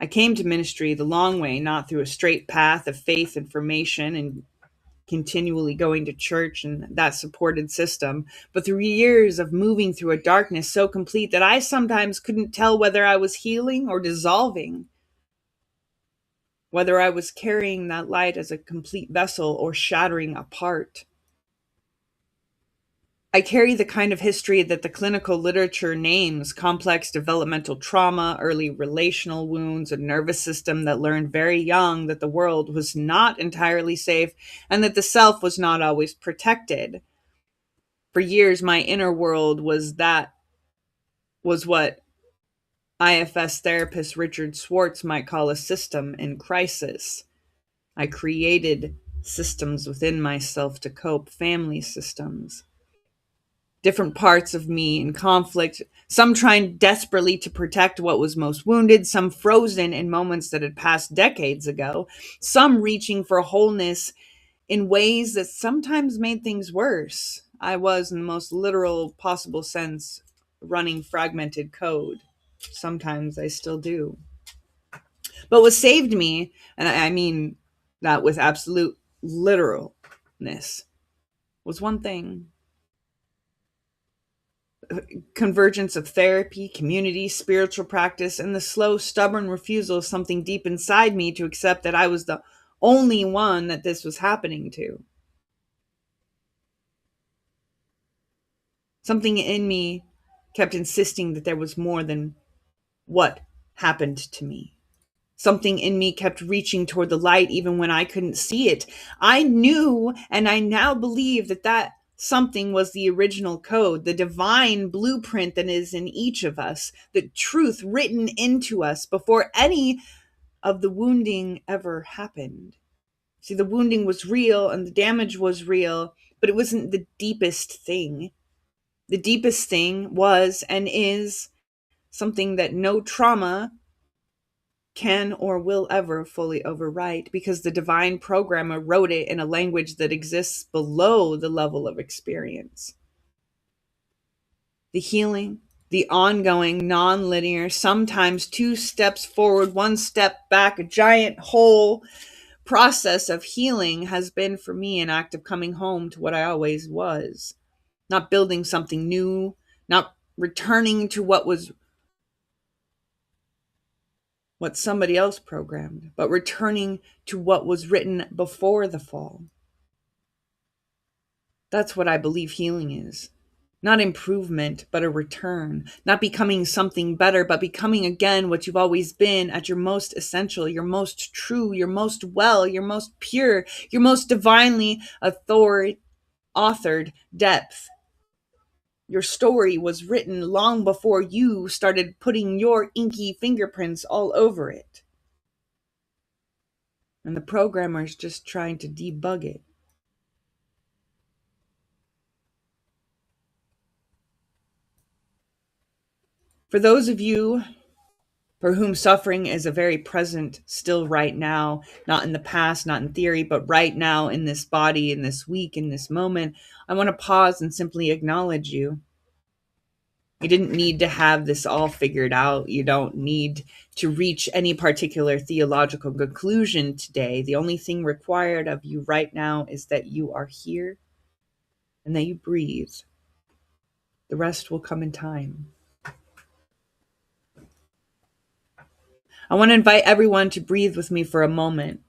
Speaker 2: I came to ministry the long way, not through a straight path of faith and formation and continually going to church and that supported system, but through years of moving through a darkness so complete that I sometimes couldn't tell whether I was healing or dissolving, whether I was carrying that light as a complete vessel or shattering apart. I carry the kind of history that the clinical literature names complex developmental trauma, early relational wounds, a nervous system that learned very young that the world was not entirely safe and that the self was not always protected. For years, my inner world was what IFS therapist Richard Schwartz might call a system in crisis. I created systems within myself to cope, family systems. Different parts of me in conflict, some trying desperately to protect what was most wounded, some frozen in moments that had passed decades ago, some reaching for wholeness in ways that sometimes made things worse. I was, in the most literal possible sense, running fragmented code. Sometimes I still do. But what saved me, and I mean that with absolute literalness, was one thing. Convergence of therapy, community, spiritual practice, and the slow, stubborn refusal of something deep inside me to accept that I was the only one that this was happening to. Something in me kept insisting that there was more than what happened to me. Something in me kept reaching toward the light even when I couldn't see it. I knew, and I now believe that something was the original code, the divine blueprint that is in each of us, the truth written into us before any of the wounding ever happened. See, the wounding was real and the damage was real, but it wasn't the deepest thing. The deepest thing was and is something that no trauma can or will ever fully overwrite, because the divine programmer wrote it in a language that exists below the level of experience. The healing, the ongoing, non-linear, sometimes 2 steps forward, 1 step back, a giant whole process of healing has been for me an act of coming home to what I always was. Not building something new, not returning to what somebody else programmed, but returning to what was written before the fall. That's what I believe healing is. Not improvement, but a return. Not becoming something better, but becoming again what you've always been at your most essential, your most true, your most well, your most pure, your most divinely authored depth. Your story was written long before you started putting your inky fingerprints all over it. And the programmer's just trying to debug it. For those of you for whom suffering is a very present, still right now, not in the past, not in theory, but right now in this body, in this week, in this moment, I want to pause and simply acknowledge you. You didn't need to have this all figured out. You don't need to reach any particular theological conclusion today. The only thing required of you right now is that you are here and that you breathe. The rest will come in time. I want to invite everyone to breathe with me for a moment.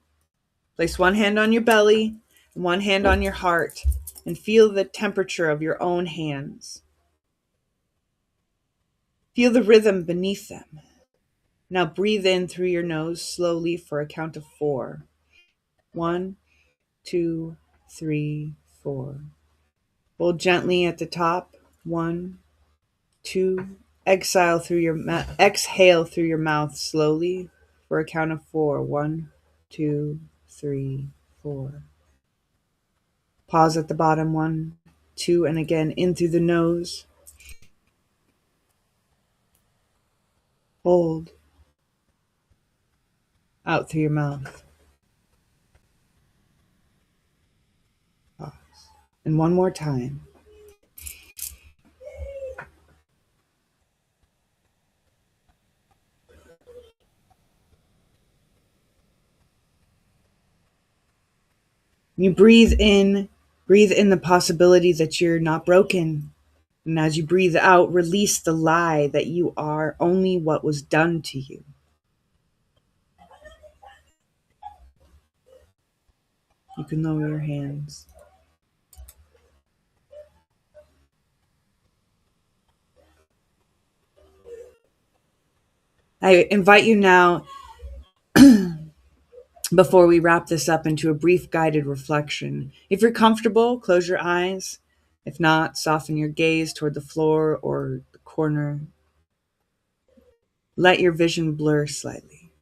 Speaker 2: Place one hand on your belly and one hand on your heart and feel the temperature of your own hands. Feel the rhythm beneath them. Now breathe in through your nose slowly for a count of 4. 1, 2, 3, 4. Hold gently at the top. 1, 2. Exhale through your mouth slowly for a count of 4. 1, 2, 3, 4. Pause at the bottom. 1, 2, and again in through the nose. Hold. Out through your mouth. Pause. And one more time. You breathe in the possibility that you're not broken. And as you breathe out, release the lie that you are only what was done to you. You can lower your hands. I invite you now, before we wrap this up, into a brief guided reflection. If you're comfortable, close your eyes. If not, soften your gaze toward the floor or the corner. Let your vision blur slightly.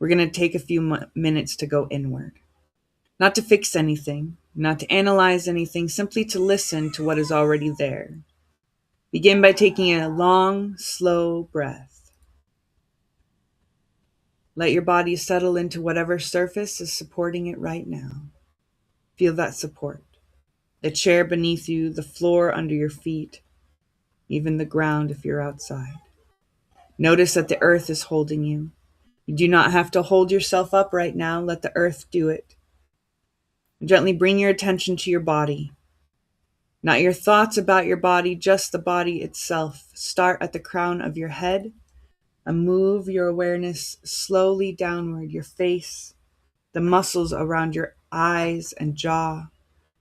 Speaker 2: We're going to take a few minutes to go inward. Not to fix anything, not to analyze anything, simply to listen to what is already there. Begin by taking a long, slow breath. Let your body settle into whatever surface is supporting it right now. Feel that support. The chair beneath you, the floor under your feet, even the ground if you're outside. Notice that the earth is holding you. You do not have to hold yourself up right now. Let the earth do it. Gently bring your attention to your body. Not your thoughts about your body, just the body itself. Start at the crown of your head and move your awareness slowly downward, your face, the muscles around your eyes and jaw.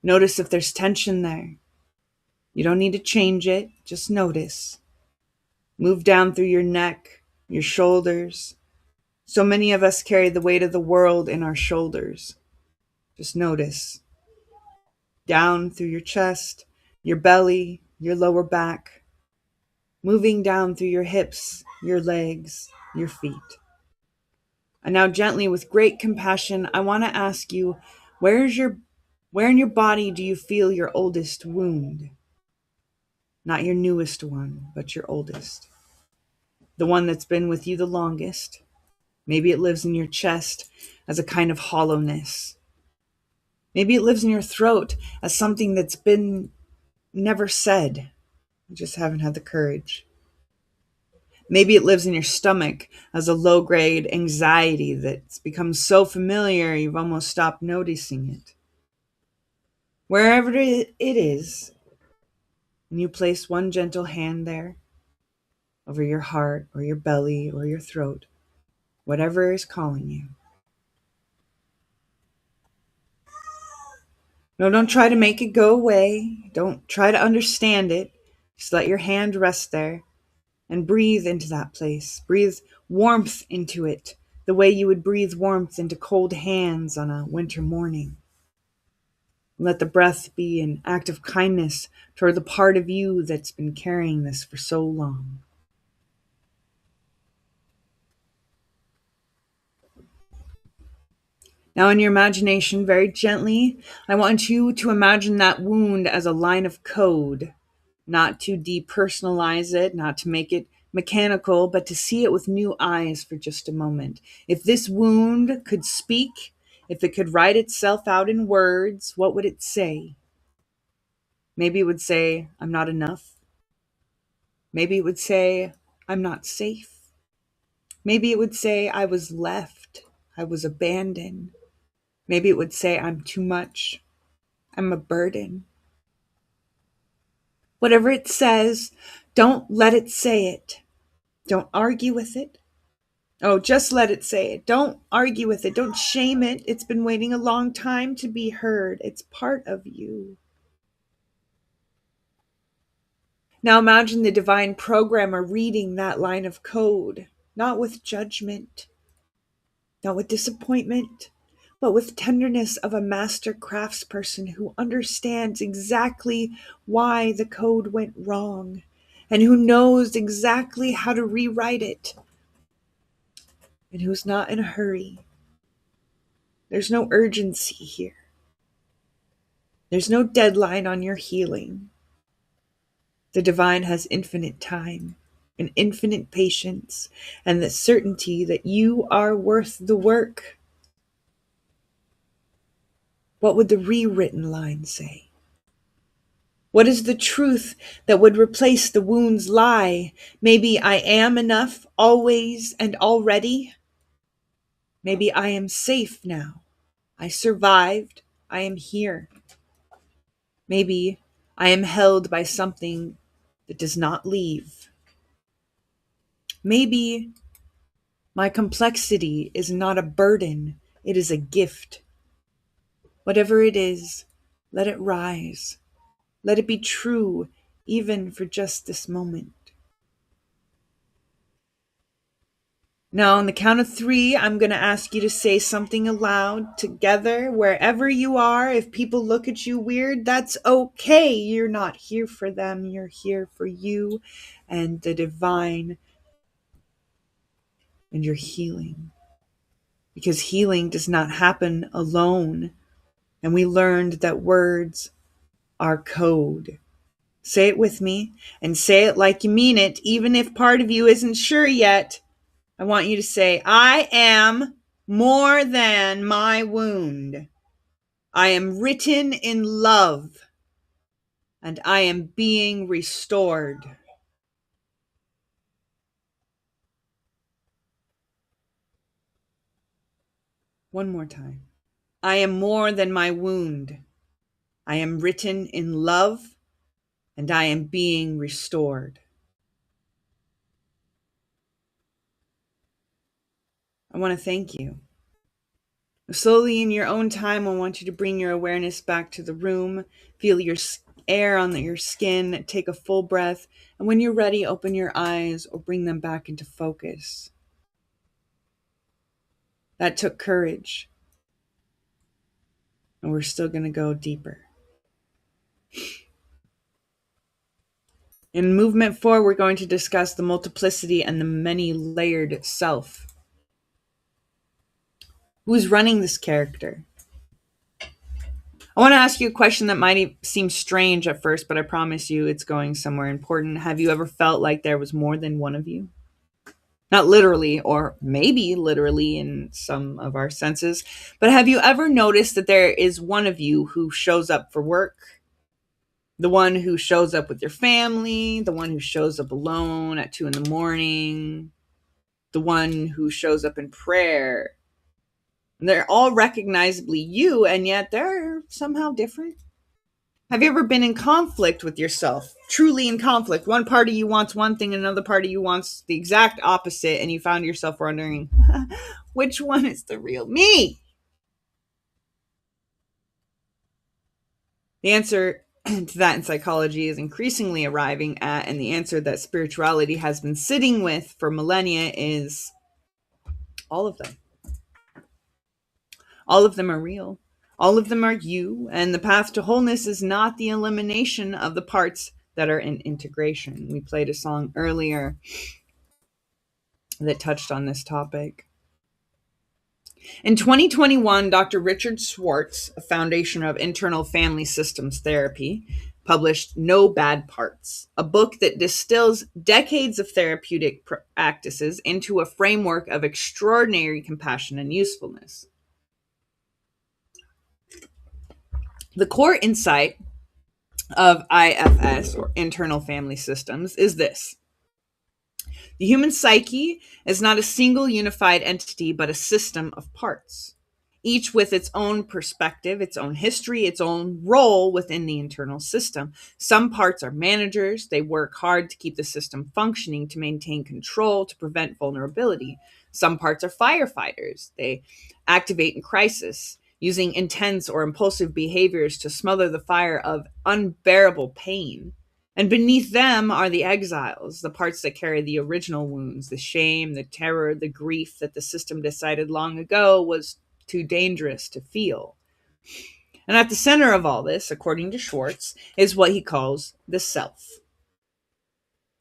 Speaker 2: Notice if there's tension there. You don't need to change it, just notice. Move down through your neck, your shoulders. So many of us carry the weight of the world in our shoulders. Just notice. Down through your chest, your belly, your lower back. Moving down through your hips, your legs, your feet. And now gently, with great compassion, I want to ask you, where in your body do you feel your oldest wound? Not your newest one, but your oldest. The one that's been with you the longest. Maybe it lives in your chest as a kind of hollowness. Maybe it lives in your throat as something that's been never said. You just haven't had the courage. Maybe it lives in your stomach as a low-grade anxiety that's become so familiar you've almost stopped noticing it. Wherever it is, and you place one gentle hand there, over your heart or your belly or your throat, whatever is calling you. No, don't try to make it go away. Don't try to understand it. Just let your hand rest there and breathe into that place. Breathe warmth into it, the way you would breathe warmth into cold hands on a winter morning. Let the breath be an act of kindness toward the part of you that's been carrying this for so long. Now, in your imagination, very gently, I want you to imagine that wound as a line of code, not to depersonalize it, not to make it mechanical, but to see it with new eyes for just a moment. If this wound could speak, if it could write itself out in words, what would it say? Maybe it would say, I'm not enough. Maybe it would say, I'm not safe. Maybe it would say, I was left. I was abandoned. Maybe it would say, I'm too much. I'm a burden. Whatever it says, don't let it say it. Don't argue with it. Oh, just let it say it. Don't argue with it. Don't shame it. It's been waiting a long time to be heard. It's part of you. Now imagine the divine programmer reading that line of code, not with judgment, not with disappointment, but with tenderness of a master craftsperson who understands exactly why the code went wrong and who knows exactly how to rewrite it and who's not in a hurry. There's no urgency here. There's no deadline on your healing. The divine has infinite time and infinite patience and the certainty that you are worth the work. What would the rewritten line say? What is the truth that would replace the wound's lie? Maybe I am enough, always and already. Maybe I am safe now. I survived. I am here. Maybe I am held by something that does not leave. Maybe my complexity is not a burden, it is a gift. Whatever it is, let it rise. Let it be true, even for just this moment. Now, on the count of 3, I'm going to ask you to say something aloud together, wherever you are. If people look at you weird, that's okay. You're not here for them. You're here for you and the divine and your healing. Because healing does not happen alone. And we learned that words are code. Say it with me and say it like you mean it, even if part of you isn't sure yet. I want you to say, I am more than my wound. I am written in love, and I am being restored. One more time. I am more than my wound. I am written in love, and I am being restored. I want to thank you. Slowly, in your own time, I want you to bring your awareness back to the room. Feel your air on your skin. Take a full breath. And when you're ready, open your eyes or bring them back into focus. That took courage. And we're still going to go deeper. In movement 4, we're going to discuss the multiplicity and the many-layered self. Who's running this character? I want to ask you a question that might seem strange at first, but I promise you it's going somewhere important. Have you ever felt like there was more than one of you? Not literally, or maybe literally in some of our senses, but have you ever noticed that there is one of you who shows up for work? The one who shows up with your family, the one who shows up alone at 2 a.m, the one who shows up in prayer. They're all recognizably you, and yet they're somehow different. Have you ever been in conflict with yourself? Truly in conflict. One part of you wants one thing, another part of you wants the exact opposite, and you found yourself wondering, which one is the real me? The answer to that in psychology is increasingly arriving at, and the answer that spirituality has been sitting with for millennia is all of them. All of them are real. All of them are you, and the path to wholeness is not the elimination of the parts that are in integration. We played a song earlier that touched on this topic. In 2021, Dr. Richard Schwartz, a foundation of internal family systems therapy, published No Bad Parts, a book that distills decades of therapeutic practices into a framework of extraordinary compassion and usefulness. The core insight of IFS, or internal family systems, is this. The human psyche is not a single unified entity, but a system of parts, each with its own perspective, its own history, its own role within the internal system. Some parts are managers. They work hard to keep the system functioning, to maintain control, to prevent vulnerability. Some parts are firefighters. They activate in crisis, using intense or impulsive behaviors to smother the fire of unbearable pain. And beneath them are the exiles, the parts that carry the original wounds, the shame, the terror, the grief that the system decided long ago was too dangerous to feel. And at the center of all this, according to Schwartz, is what he calls the self.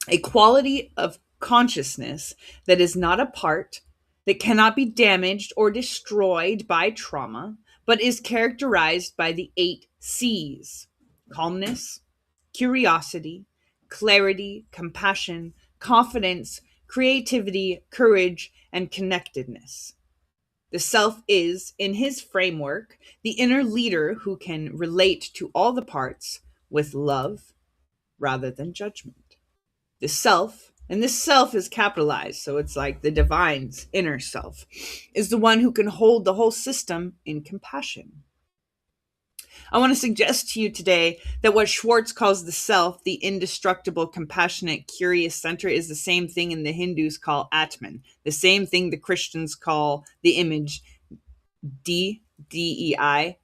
Speaker 2: A quality of consciousness that is not a part, that cannot be damaged or destroyed by trauma, but is characterized by the 8 C's: calmness, curiosity, clarity, compassion, confidence, creativity, courage, and connectedness. The self is, in his framework, the inner leader who can relate to all the parts with love rather than judgment. The self, and this self is capitalized, so it's like the divine's inner self, is the one who can hold the whole system in compassion. I want to suggest to you today that what Schwartz calls the self, the indestructible, compassionate, curious center, is the same thing the Hindus call Atman, the same thing the Christians call the image, D-E-I,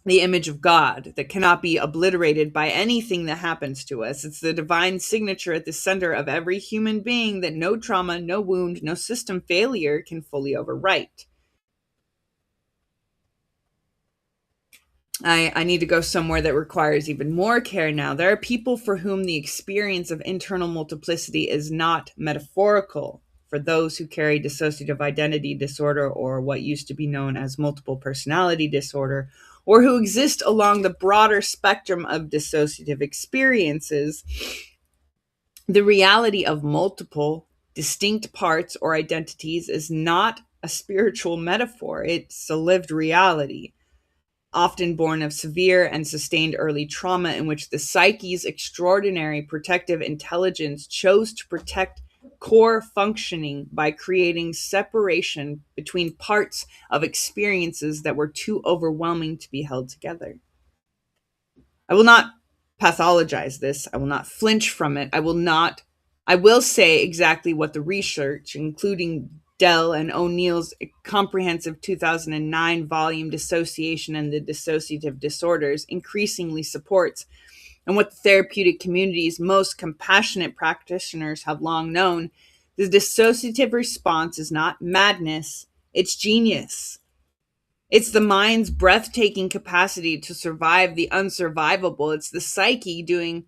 Speaker 2: the image of God that cannot be obliterated by anything that happens to us. It's the divine signature at the center of every human being that no trauma, no wound, no system failure can fully overwrite. I need to go somewhere that requires even more care now. There are people for whom the experience of internal multiplicity is not metaphorical. For those who carry dissociative identity disorder, or what used to be known as multiple personality disorder, or who exist along the broader spectrum of dissociative experiences, the reality of multiple distinct parts or identities is not a spiritual metaphor. It's a lived reality, often born of severe and sustained early trauma, in which the psyche's extraordinary protective intelligence chose to protect core functioning by creating separation between parts of experiences that were too overwhelming to be held together. I will not pathologize this. I will not flinch from it. I will say exactly what the research, including Dell and O'Neill's comprehensive 2009 volume Dissociation and the Dissociative Disorders, increasingly supports, and what the therapeutic community's most compassionate practitioners have long known. The dissociative response is not madness, it's genius. It's the mind's breathtaking capacity to survive the unsurvivable. It's the psyche doing,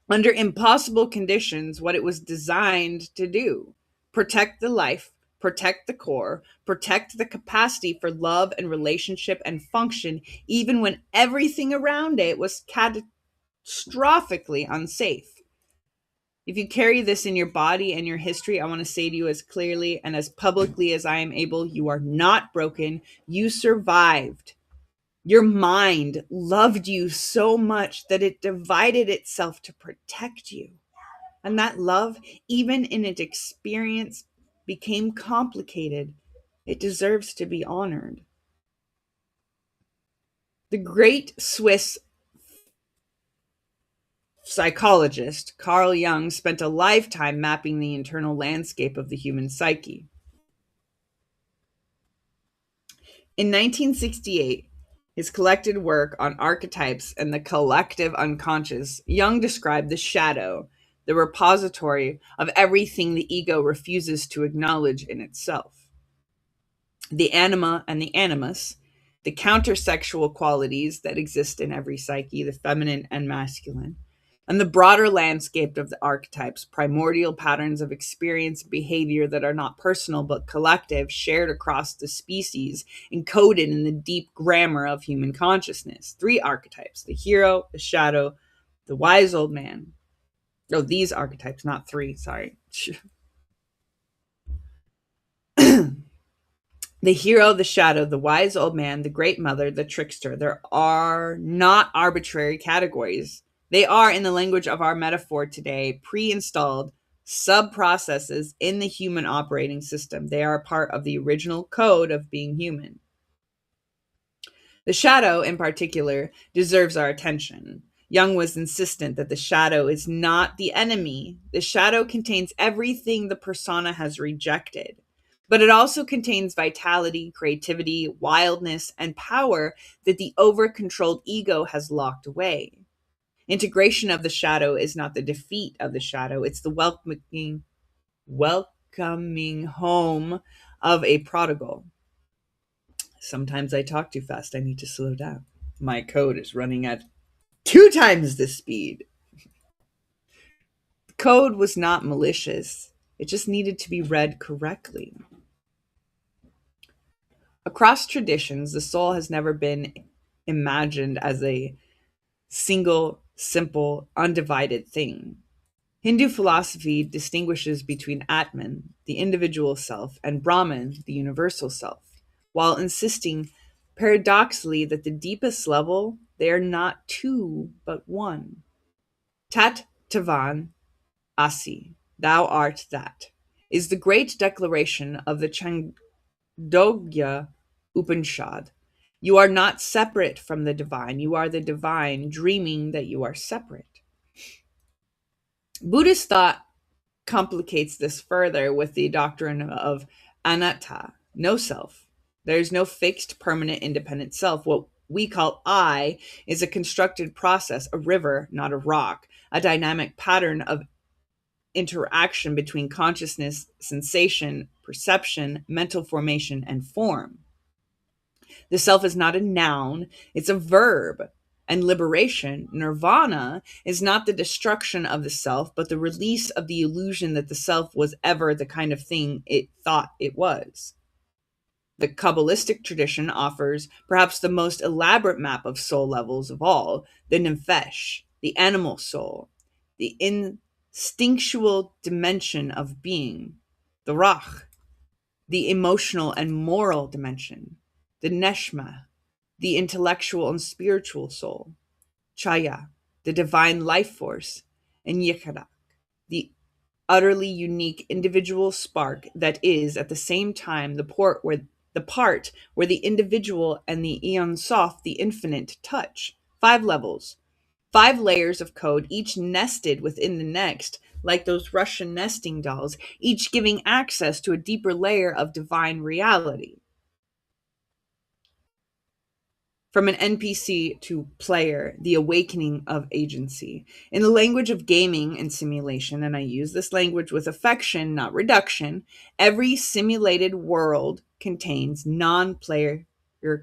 Speaker 2: under impossible conditions, what it was designed to do: protect the life, protect the core, protect the capacity for love and relationship and function, even when everything around it was catastrophically unsafe. If you carry this in your body and your history, I want to say to you as clearly and as publicly as I am able, you are not broken. You survived. Your mind loved you so much that it divided itself to protect you. And that love, even in its experience, became complicated. It deserves to be honored. The great Swiss psychologist Carl Jung spent a lifetime mapping the internal landscape of the human psyche. In 1968, his collected work on archetypes and the collective unconscious, Jung described the shadow, the repository of everything the ego refuses to acknowledge in itself. The anima and the animus, the countersexual qualities that exist in every psyche, the feminine and masculine, and the broader landscape of the archetypes, primordial patterns of experience and behavior that are not personal but collective, shared across the species, encoded in the deep grammar of human consciousness. 3 archetypes: the hero, the shadow, the wise old man. Oh, these archetypes, not 3, sorry. The The hero, the shadow, the wise old man, the great mother, the trickster. There are not arbitrary categories. They are, in the language of our metaphor today, pre-installed sub-processes in the human operating system. They are part of the original code of being human. The shadow, in particular, deserves our attention. Jung was insistent that the shadow is not the enemy. The shadow contains everything the persona has rejected, but it also contains vitality, creativity, wildness, and power that the over-controlled ego has locked away. Integration of the shadow is not the defeat of the shadow. It's the welcoming home of a prodigal. Sometimes I talk too fast. I need to slow down. My code is running at 2 times the speed. The code was not malicious. It just needed to be read correctly. Across traditions, the soul has never been imagined as a single, simple, undivided thing. Hindu philosophy distinguishes between Atman, the individual self, and Brahman, the universal self, while insisting paradoxically that the deepest level, they are not two, but one. Tat Tavan Asi, thou art that, is the great declaration of the Chandogya Upanishad. You are not separate from the divine. You are the divine, dreaming that you are separate. Buddhist thought complicates this further with the doctrine of anatta, no self. There is no fixed, permanent, independent self. What we call I is a constructed process, a river, not a rock, a dynamic pattern of interaction between consciousness, sensation, perception, mental formation, and form. The self is not a noun, it's a verb. And liberation, nirvana, is not the destruction of the self, but the release of the illusion that the self was ever the kind of thing it thought it was. The Kabbalistic tradition offers perhaps the most elaborate map of soul levels of all, the nefesh, the animal soul, the instinctual dimension of being, the rach, the emotional and moral dimension, the neshma, the intellectual and spiritual soul, chaya, the divine life force, and yecharak, the utterly unique individual spark that is at the same time the part where the individual and the Ein Sof, the infinite, touch. 5 levels, 5 layers of code, each nested within the next, like those Russian nesting dolls, each giving access to a deeper layer of divine reality. From an NPC to player, the awakening of agency. In the language of gaming and simulation, and I use this language with affection, not reduction, every simulated world contains non-player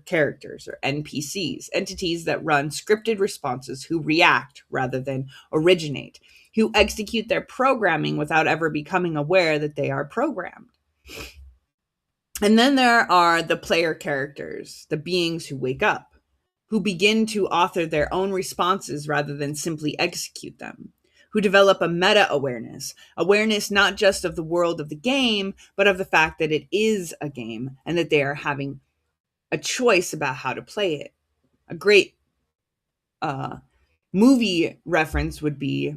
Speaker 2: characters, or NPCs, entities that run scripted responses, who react rather than originate, who execute their programming without ever becoming aware that they are programmed. And then there are the player characters, the beings who wake up, who begin to author their own responses rather than simply execute them, who develop a meta-awareness, awareness not just of the world of the game, but of the fact that it is a game and that they are having a choice about how to play it. A great movie reference would be,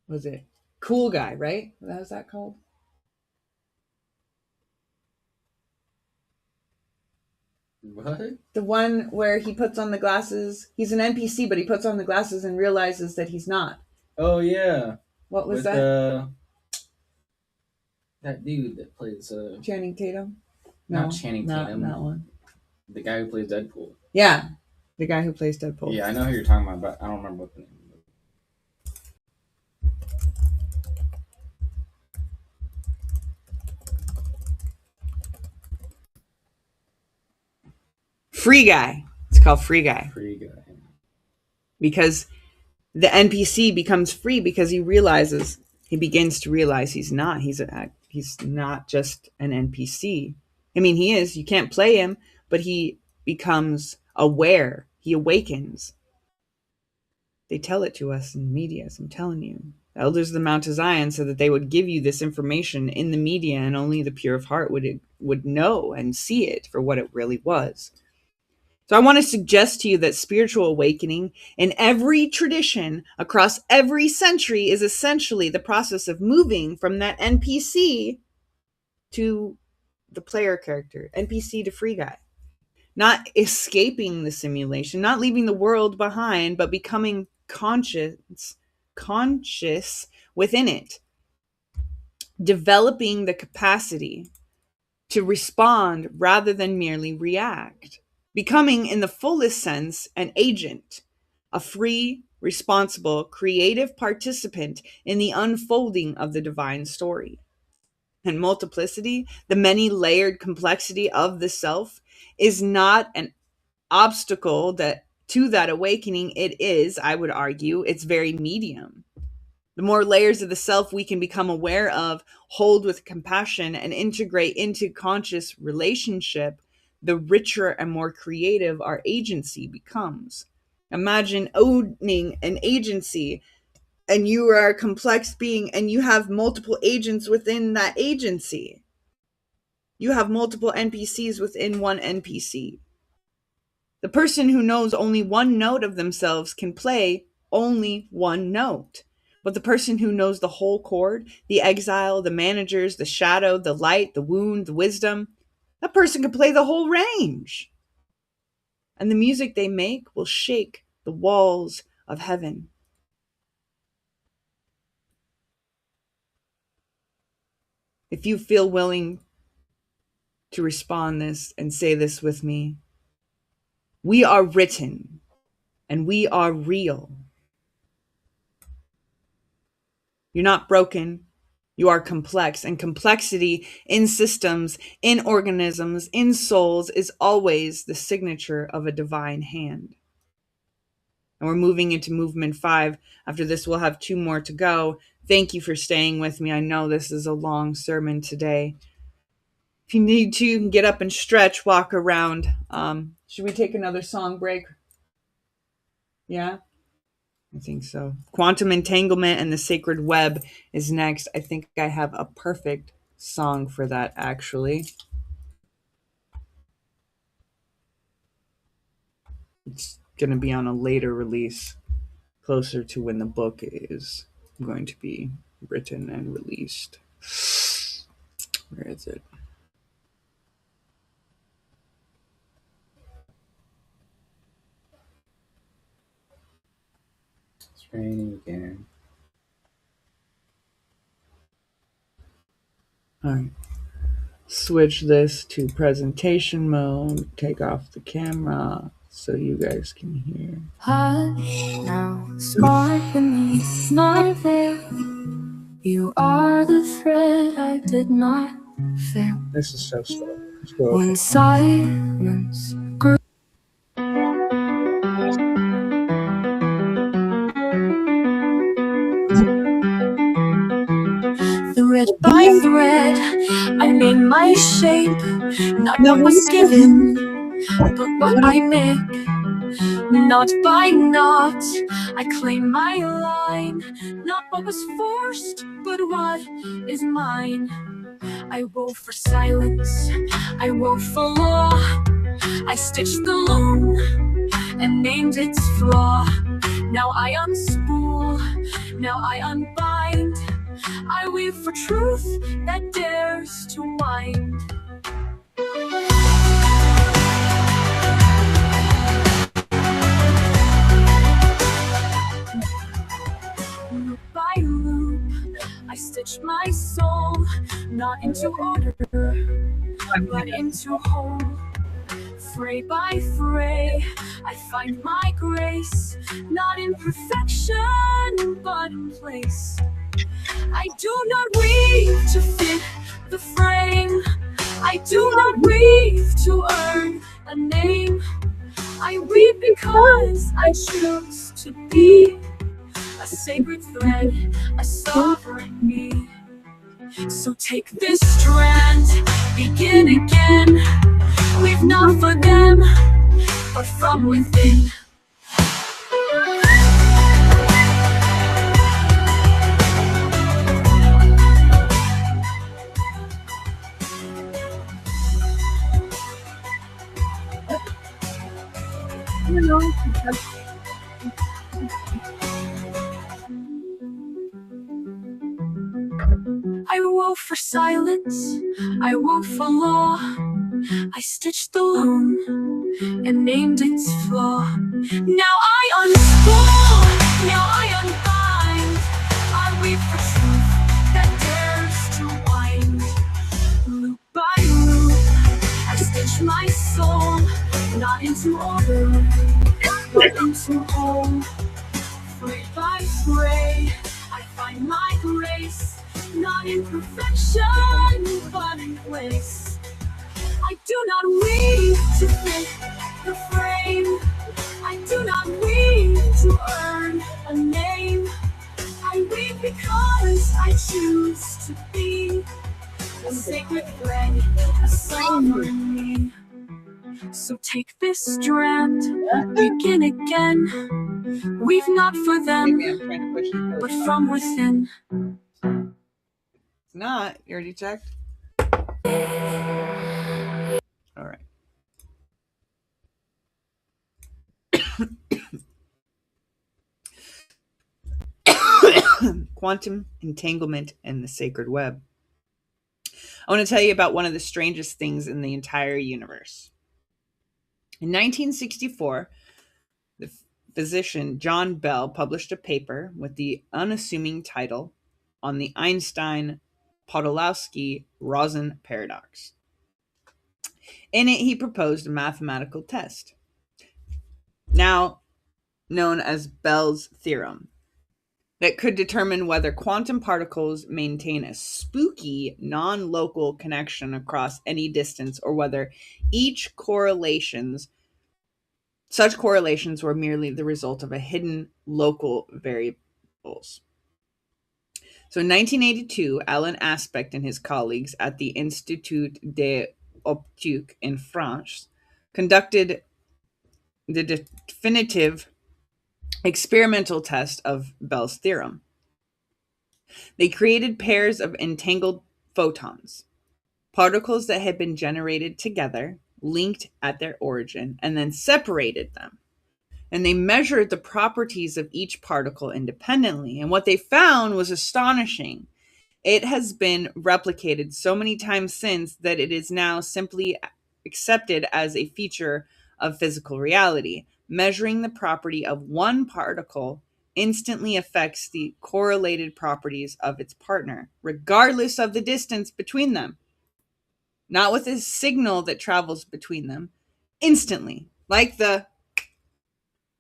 Speaker 2: was it Cool Guy, right? What was that called?
Speaker 4: What?
Speaker 2: The one where he puts on the glasses. He's an NPC, but he puts on the glasses and realizes that he's not.
Speaker 4: Oh, yeah.
Speaker 2: What was
Speaker 4: With,
Speaker 2: that?
Speaker 4: That dude that plays...
Speaker 2: Channing Tatum?
Speaker 4: Not Channing Tatum.
Speaker 2: Not that one.
Speaker 4: The guy who plays Deadpool.
Speaker 2: Yeah, the guy who plays Deadpool.
Speaker 4: Yeah, I know who you're talking about, but I don't remember what the name is.
Speaker 2: Free Guy. It's called Free Guy.
Speaker 4: Free Guy.
Speaker 2: Because the NPC becomes free because he begins to realize he's not just an NPC. I mean, he is. You can't play him, but he becomes aware. He awakens. They tell it to us in media, I'm telling you. The elders of the Mount of Zion said that they would give you this information in the media, and only the pure of heart would know and see it for what it really was. So I want to suggest to you that spiritual awakening in every tradition across every century is essentially the process of moving from that NPC to the player character, NPC to free guy. Not escaping the simulation, not leaving the world behind, but becoming conscious within it. Developing the capacity to respond rather than merely react. Becoming, in the fullest sense, an agent, a free, responsible, creative participant in the unfolding of the divine story. And multiplicity, the many-layered complexity of the self, is not an obstacle to that awakening. It is, I would argue, its very medium. The more layers of the self we can become aware of, hold with compassion, and integrate into conscious relationship, the richer and more creative our agency becomes. Imagine owning an agency, and you are a complex being, and you have multiple agents within that agency. You have multiple NPCs within one NPC. The person who knows only one note of themselves can play only one note. But the person who knows the whole chord, the exile, the managers, the shadow, the light, the wound, the wisdom, that person can play the whole range. And the music they make will shake the walls of heaven. If you feel willing to respond this and say this with me, we are written and we are real. You're not broken. You are complex, and complexity in systems, in organisms, in souls is always the signature of a divine hand. And we're moving into movement 5. After this, we'll have 2 more to go. Thank you for staying with me. I know this is a long sermon today. If you need to, you can get up and stretch, walk around. Should we take another song break? Yeah? I think so. Quantum Entanglement and the Sacred Web is next. I think I have a perfect song for that, actually. It's going to be on a later release, closer to when the book is going to be written and released. Where is it?
Speaker 4: Raining again.
Speaker 2: All right. Switch this to presentation mode. Take off the camera so you guys can hear.
Speaker 1: Hush now, spark beneath my veil. You are the thread I did not fail.
Speaker 2: This is so slow. Let's go.
Speaker 1: When silence grew. Thread by thread, I made my shape. Not what was given, but what I make. Knot by knot, I claim my line. Not what was forced, but what is mine. I wove for silence, I wove for law. I stitched the loom and named its flaw. Now I unspool, now I unbind. I weave for truth that dares to wind. Loop by loop, I stitch my soul, not into order, but into whole. Fray by fray, I find my grace, not in perfection, but in place. I do not weave to fit the frame. I do not weave to earn a name. I weave because I choose to be a sacred thread, a sovereign me. So take this strand, begin again. Weave not for them, but from within.
Speaker 2: You know,
Speaker 1: I wove for silence, I wove for law. I stitched the loom and named its flaw. Now I unspool, now I unbind. I weave for truth that dares to wind. Loop by loop, I stitch my soul, not into order, but into whole. Fray by fray, I find my grace, not in perfection, but in place. I do not weave to fit the frame. I do not weave to earn a name. I weave because I choose to be a sacred thread, a sovereign me. So take this strand, begin again. Weave not for them,
Speaker 2: maybe I'm trying to push it.
Speaker 1: but from within.
Speaker 2: It's not. You already checked? All right. Quantum entanglement and the sacred web. I want to tell you about one of the strangest things in the entire universe. In 1964, the physician John Bell published a paper with the unassuming title on the Einstein-Podolsky-Rosen paradox. In it, he proposed a mathematical test, now known as Bell's theorem, that could determine whether quantum particles maintain a spooky, non-local connection across any distance, or whether such correlations were merely the result of a hidden local variables. So in 1982, Alain Aspect and his colleagues at the Institut d'Optique in France conducted the definitive experimental test of Bell's theorem. They created pairs of entangled photons, particles that had been generated together, linked at their origin, and then separated them. And they measured the properties of each particle independently. And what they found was astonishing. It has been replicated so many times since that it is now simply accepted as a feature of physical reality. Measuring the property of one particle instantly affects the correlated properties of its partner, regardless of the distance between them. Not with a signal that travels between them, instantly,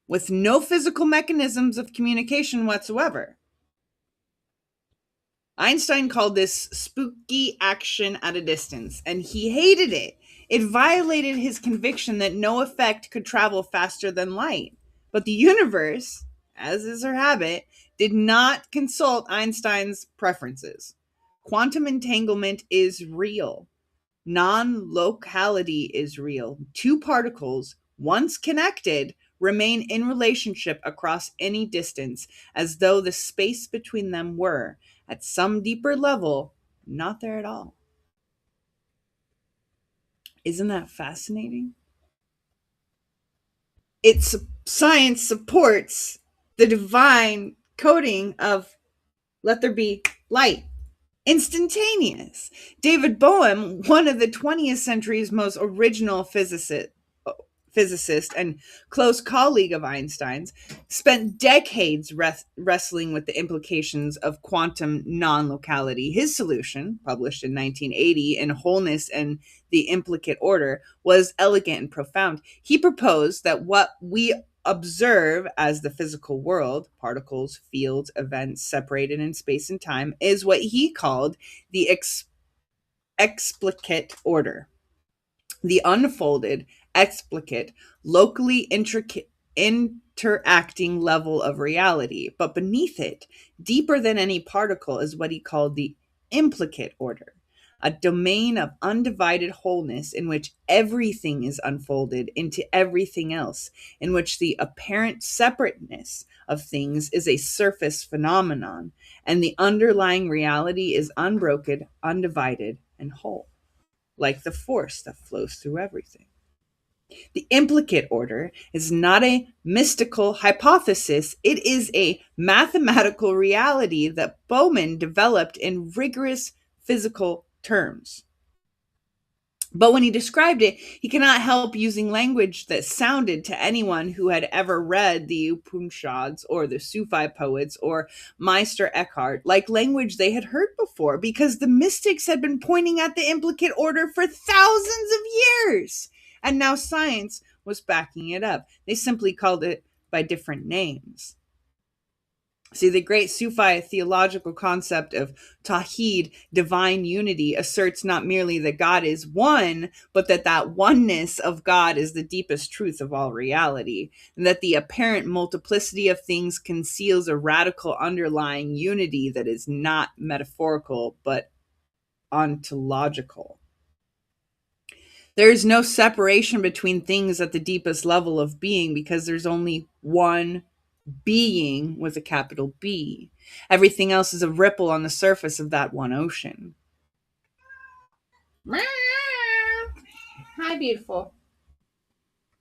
Speaker 2: with no physical mechanisms of communication whatsoever. Einstein called this spooky action at a distance, and he hated it. It violated his conviction that no effect could travel faster than light. But the universe, as is her habit, did not consult Einstein's preferences. Quantum entanglement is real. Non-locality is real. Two particles, once connected, remain in relationship across any distance, as though the space between them were, at some deeper level, not there at all. Isn't that fascinating? Science supports the divine coding of let there be light. Instantaneous. David Bohm, one of the 20th century's most original physicist and close colleague of Einstein's, spent decades wrestling with the implications of quantum non-locality. His solution, published in 1980 in Wholeness and the Implicate Order, was elegant and profound. He proposed that what we observe as the physical world, particles, fields, events separated in space and time, is what he called the explicate order. The unfolded, explicate, locally interacting level of reality. But beneath it, deeper than any particle, is what he called the implicate order, a domain of undivided wholeness in which everything is unfolded into everything else, in which the apparent separateness of things is a surface phenomenon, and the underlying reality is unbroken, undivided, and whole, like the force that flows through everything. The implicate order is not a mystical hypothesis. It is a mathematical reality that Bowman developed in rigorous physical terms. But when he described it, he cannot help using language that sounded to anyone who had ever read the Upanishads or the Sufi poets or Meister Eckhart like language they had heard before, because the mystics had been pointing at the implicate order for thousands of years. And now science was backing it up. They simply called it by different names. See, the great Sufi theological concept of Tawheed, divine unity, asserts not merely that God is one, but that oneness of God is the deepest truth of all reality, and that the apparent multiplicity of things conceals a radical underlying unity that is not metaphorical, but ontological. There is no separation between things at the deepest level of being, because there's only one being with a capital B. Everything else is a ripple on the surface of that one ocean. Hi, beautiful.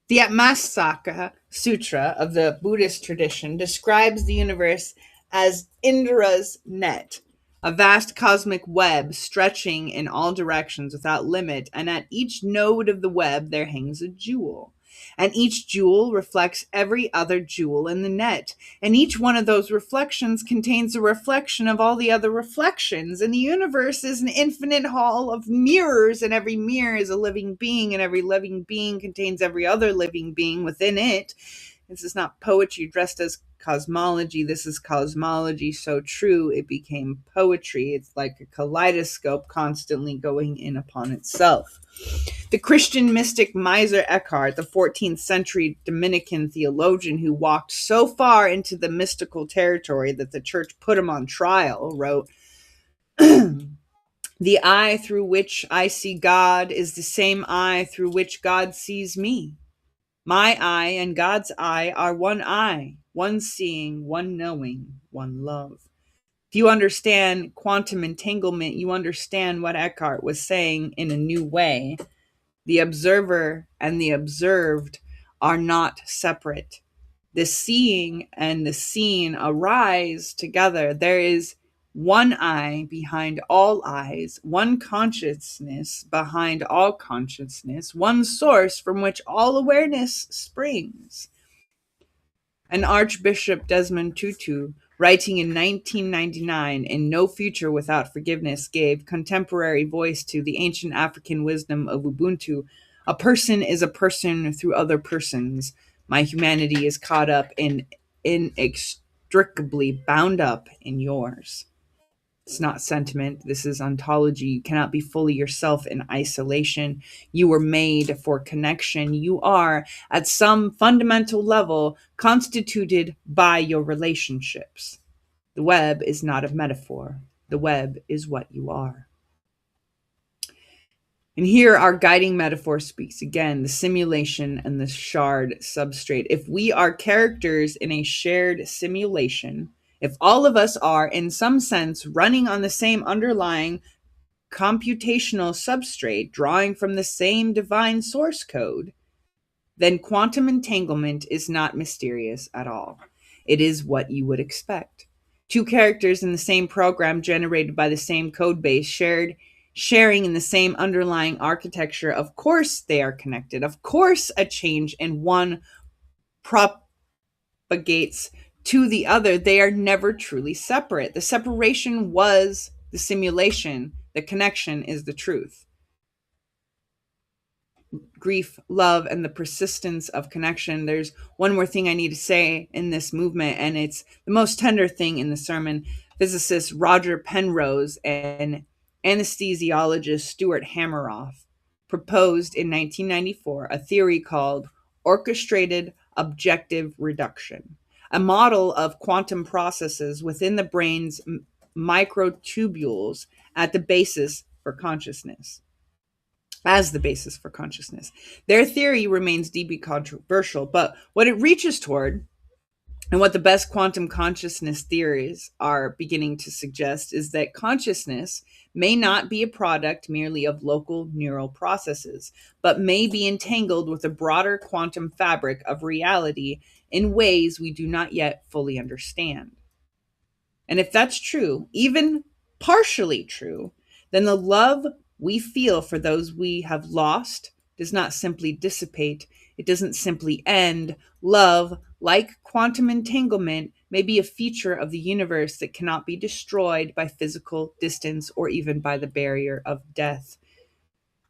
Speaker 2: The Atmasaka Sutra of the Buddhist tradition describes the universe as Indra's net, a vast cosmic web stretching in all directions without limit, and at each node of the web there hangs a jewel. And each jewel reflects every other jewel in the net. And each one of those reflections contains a reflection of all the other reflections. And the universe is an infinite hall of mirrors, and every mirror is a living being, and every living being contains every other living being within it. This is not poetry dressed as cosmology. This is cosmology so true it became poetry. It's like a kaleidoscope constantly going in upon itself. The Christian mystic Meister Eckhart, the 14th century Dominican theologian who walked so far into the mystical territory that the church put him on trial, wrote, "The eye through which I see God is the same eye through which God sees me. My eye and God's eye are one eye, one seeing, one knowing, one love." If you understand quantum entanglement, you understand what Eckhart was saying in a new way. The observer and the observed are not separate. The seeing and the seen arise together. There is one eye behind all eyes, one consciousness behind all consciousness, one source from which all awareness springs. And Archbishop Desmond Tutu, writing in 1999 in No Future Without Forgiveness, gave contemporary voice to the ancient African wisdom of Ubuntu. A person is a person through other persons. My humanity is caught up and inextricably bound up in yours. It's not sentiment. This is ontology. You cannot be fully yourself in isolation. You were made for connection. You are, at some fundamental level, constituted by your relationships. The web is not a metaphor. The web is what you are. And here our guiding metaphor speaks again, the simulation and the shard substrate. If we are characters in a shared simulation, if all of us are, in some sense, running on the same underlying computational substrate, drawing from the same divine source code, then quantum entanglement is not mysterious at all. It is what you would expect. Two characters in the same program generated by the same code base, sharing in the same underlying architecture. Of course they are connected. Of course a change in one propagates to the other. They are never truly separate. The separation was the simulation. The connection is the truth. Grief, love, and the persistence of connection. There's one more thing I need to say in this movement, and it's the most tender thing in the sermon. Physicist Roger Penrose and anesthesiologist Stuart Hameroff proposed in 1994 a theory called orchestrated objective reduction, a model of quantum processes within the brain's microtubules at the basis for consciousness. As the basis for consciousness. Their theory remains deeply controversial, but what it reaches toward And what the best quantum consciousness theories are beginning to suggest is that consciousness may not be a product merely of local neural processes, but may be entangled with a broader quantum fabric of reality in ways we do not yet fully understand. And if that's true, even partially true, then the love we feel for those we have lost does not simply dissipate. It doesn't simply end. Love, like quantum entanglement, may be a feature of the universe that cannot be destroyed by physical distance or even by the barrier of death.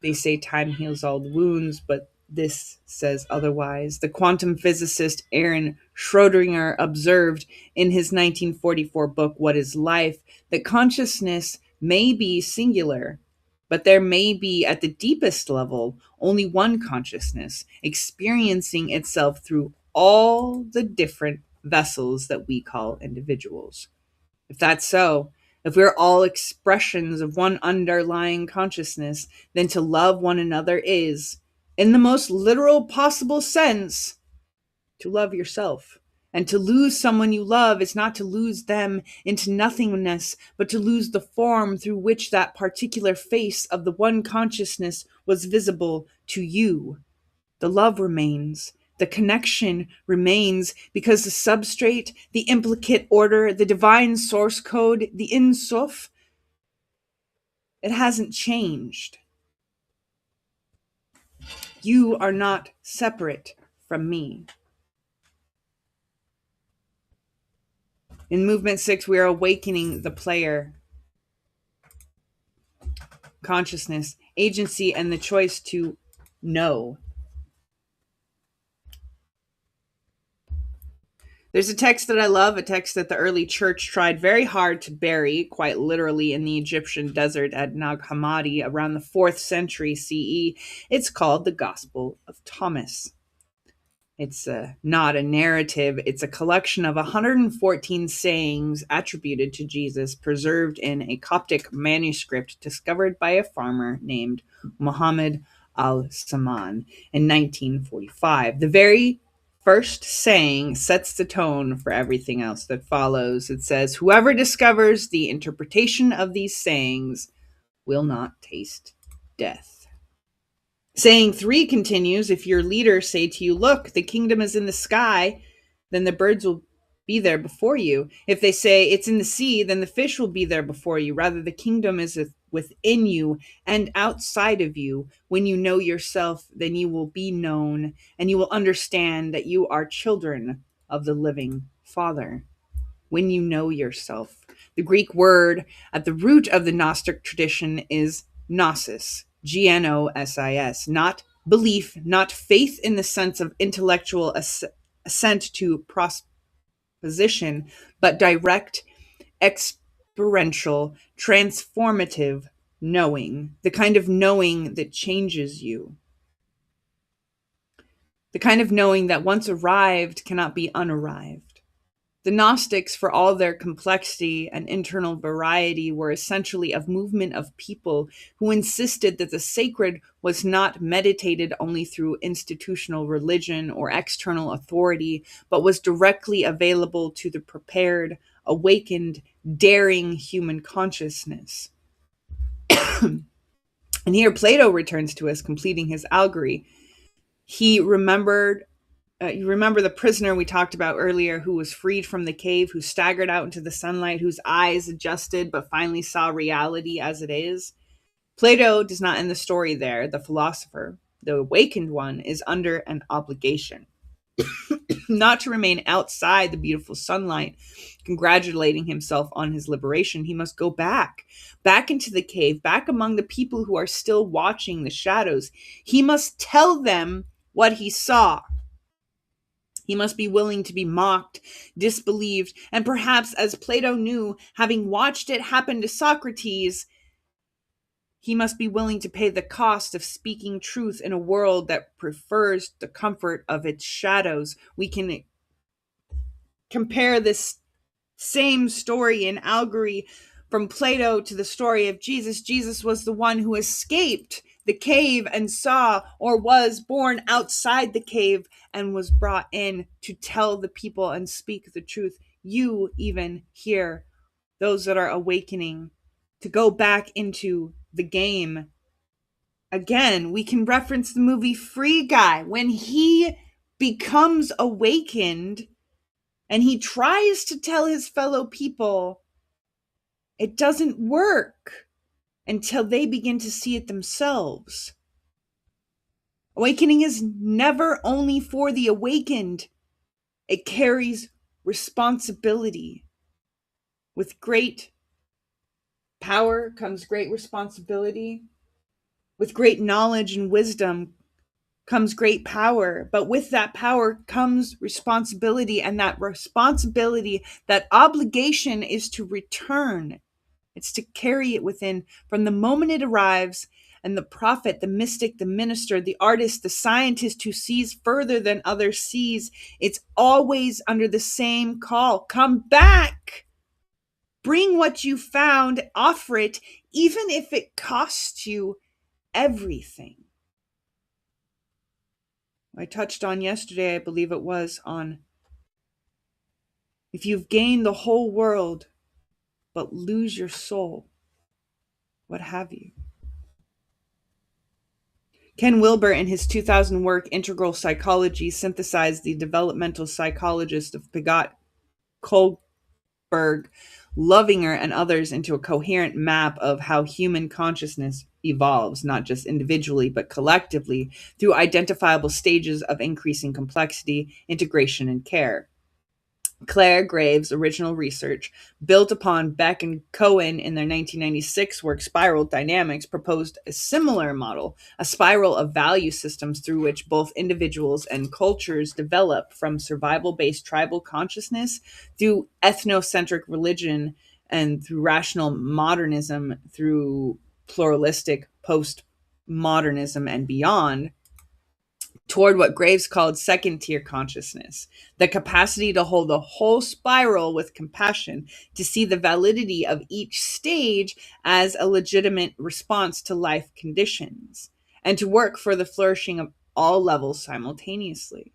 Speaker 2: They say time heals all wounds, but this says otherwise. The quantum physicist Aaron Schrödinger observed in his 1944 book, What is Life?, that consciousness may be singular, but there may be, at the deepest level, only one consciousness, experiencing itself through all the different vessels that we call individuals. If that's so, if we're all expressions of one underlying consciousness, then to love one another is, in the most literal possible sense, to love yourself. And to lose someone you love is not to lose them into nothingness, but to lose the form through which that particular face of the one consciousness was visible to you. The love remains. The connection remains because the substrate, the implicate order, the divine source code, the Ein Sof, it hasn't changed. You are not separate from me. In Movement 6, we are awakening the player. Consciousness, agency, and the choice to know. There's a text that I love, a text that the early church tried very hard to bury, quite literally, in the Egyptian desert at Nag Hammadi around the 4th century CE. It's called the Gospel of Thomas. It's not a narrative. It's a collection of 114 sayings attributed to Jesus, preserved in a Coptic manuscript discovered by a farmer named Muhammad al-Saman in 1945. The very first saying sets the tone for everything else that follows. It says, "Whoever discovers the interpretation of these sayings will not taste death." Saying 3 continues, "If your leaders say to you, 'Look, the kingdom is in the sky,' then the birds will be there before you. If they say, 'It's in the sea,' then the fish will be there before you. Rather, the kingdom is within you and outside of you. When you know yourself, then you will be known, and you will understand that you are children of the living Father." When you know yourself. The Greek word at the root of the Gnostic tradition is gnosis, Gnosis, not belief, not faith in the sense of intellectual assent to proposition, but direct, experiential, transformative knowing, the kind of knowing that changes you. The kind of knowing that once arrived cannot be unarrived. The Gnostics, for all their complexity and internal variety, were essentially a movement of people who insisted that the sacred was not meditated only through institutional religion or external authority, but was directly available to the prepared, awakened, daring human consciousness. And here Plato returns to us, completing his allegory. He remembered you remember the prisoner we talked about earlier who was freed from the cave, who staggered out into the sunlight, whose eyes adjusted but finally saw reality as it is? Plato does not end the story there. The philosopher, the awakened one, is under an obligation not to remain outside the beautiful sunlight, congratulating himself on his liberation. He must go back into the cave, back among the people who are still watching the shadows. He must tell them what he saw. He must be willing to be mocked, disbelieved, and perhaps, as Plato knew, having watched it happen to Socrates, he must be willing to pay the cost of speaking truth in a world that prefers the comfort of its shadows. We can compare this same story in allegory from Plato to the story of Jesus. Jesus was the one who escaped the cave and saw or was born outside the cave and was brought in to tell the people and speak the truth. You even hear those that are awakening to go back into the game. Again, we can reference the movie Free Guy. When he becomes awakened and he tries to tell his fellow people, it doesn't work until they begin to see it themselves. Awakening is never only for the awakened. It carries responsibility. With great power comes great responsibility. With great knowledge and wisdom comes great power. But with that power comes responsibility, and that responsibility, that obligation is to return. It's to carry it within from the moment it arrives. And the prophet, the mystic, the minister, the artist, the scientist who sees further than others sees, it's always under the same call. Come back. Bring what you found, offer it, even if it costs you everything. I touched on yesterday, I believe it was, on if you've gained the whole world but lose your soul, what have you? Ken Wilber, in his 2000 work, Integral Psychology, synthesized the developmental psychologist of Piaget, Kohlberg, Lovinger, and others into a coherent map of how human consciousness evolves, not just individually, but collectively, through identifiable stages of increasing complexity, integration, and care. Claire Graves' original research, built upon Beck and Cohen in their 1996 work Spiral Dynamics, proposed a similar model, a spiral of value systems through which both individuals and cultures develop, from survival-based tribal consciousness through ethnocentric religion and through rational modernism, through pluralistic postmodernism and beyond, toward what Graves called second-tier consciousness, the capacity to hold the whole spiral with compassion, to see the validity of each stage as a legitimate response to life conditions, and to work for the flourishing of all levels simultaneously.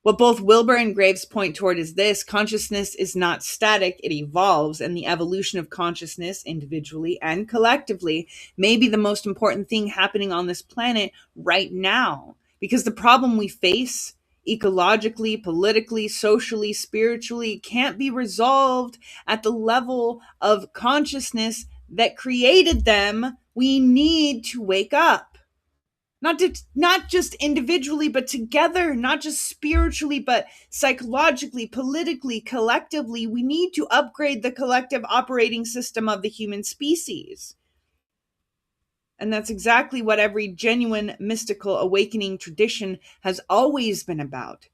Speaker 2: What both Wilber and Graves point toward is this: consciousness is not static, it evolves, and the evolution of consciousness, individually and collectively, may be the most important thing happening on this planet right now. Because the problem we face, ecologically, politically, socially, spiritually, can't be resolved at the level of consciousness that created them. We need to wake up. Not just individually, but together, not just spiritually, but psychologically, politically, collectively. We need to upgrade the collective operating system of the human species. And that's exactly what every genuine mystical awakening tradition has always been about.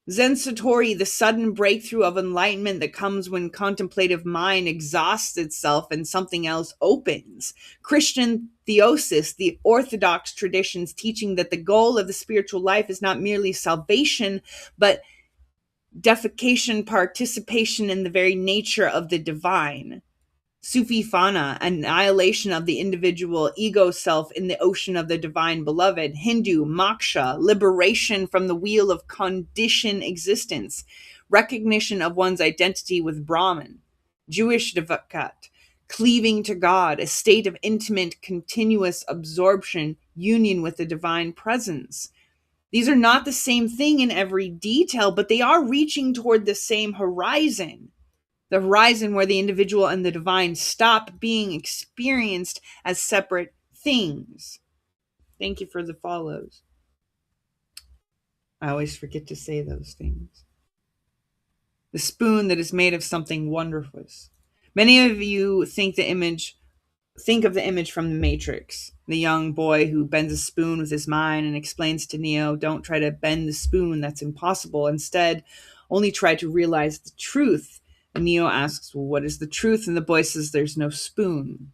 Speaker 2: Zen Satori, the sudden breakthrough of enlightenment that comes when contemplative mind exhausts itself and something else opens. Christian theosis, the orthodox traditions teaching that the goal of the spiritual life is not merely salvation, but deification, participation in the very nature of the divine. Sufi Fana, annihilation of the individual ego self in the ocean of the divine beloved. Hindu moksha, liberation from the wheel of conditioned existence, recognition of one's identity with Brahman. Jewish Dvakat, cleaving to God, a state of intimate, continuous absorption, union with the divine presence. These are not the same thing in every detail, but they are reaching toward the same horizon. The horizon where the individual and the divine stop being experienced as separate things. Thank you for the follows. I always forget to say those things. The spoon that is made of something wondrous. Many of you think of the image from The Matrix. The young boy who bends a spoon with his mind and explains to Neo, don't try to bend the spoon, that's impossible. Instead, only try to realize the truth. And Neo asks, well, what is the truth? And the boy says, there's no spoon.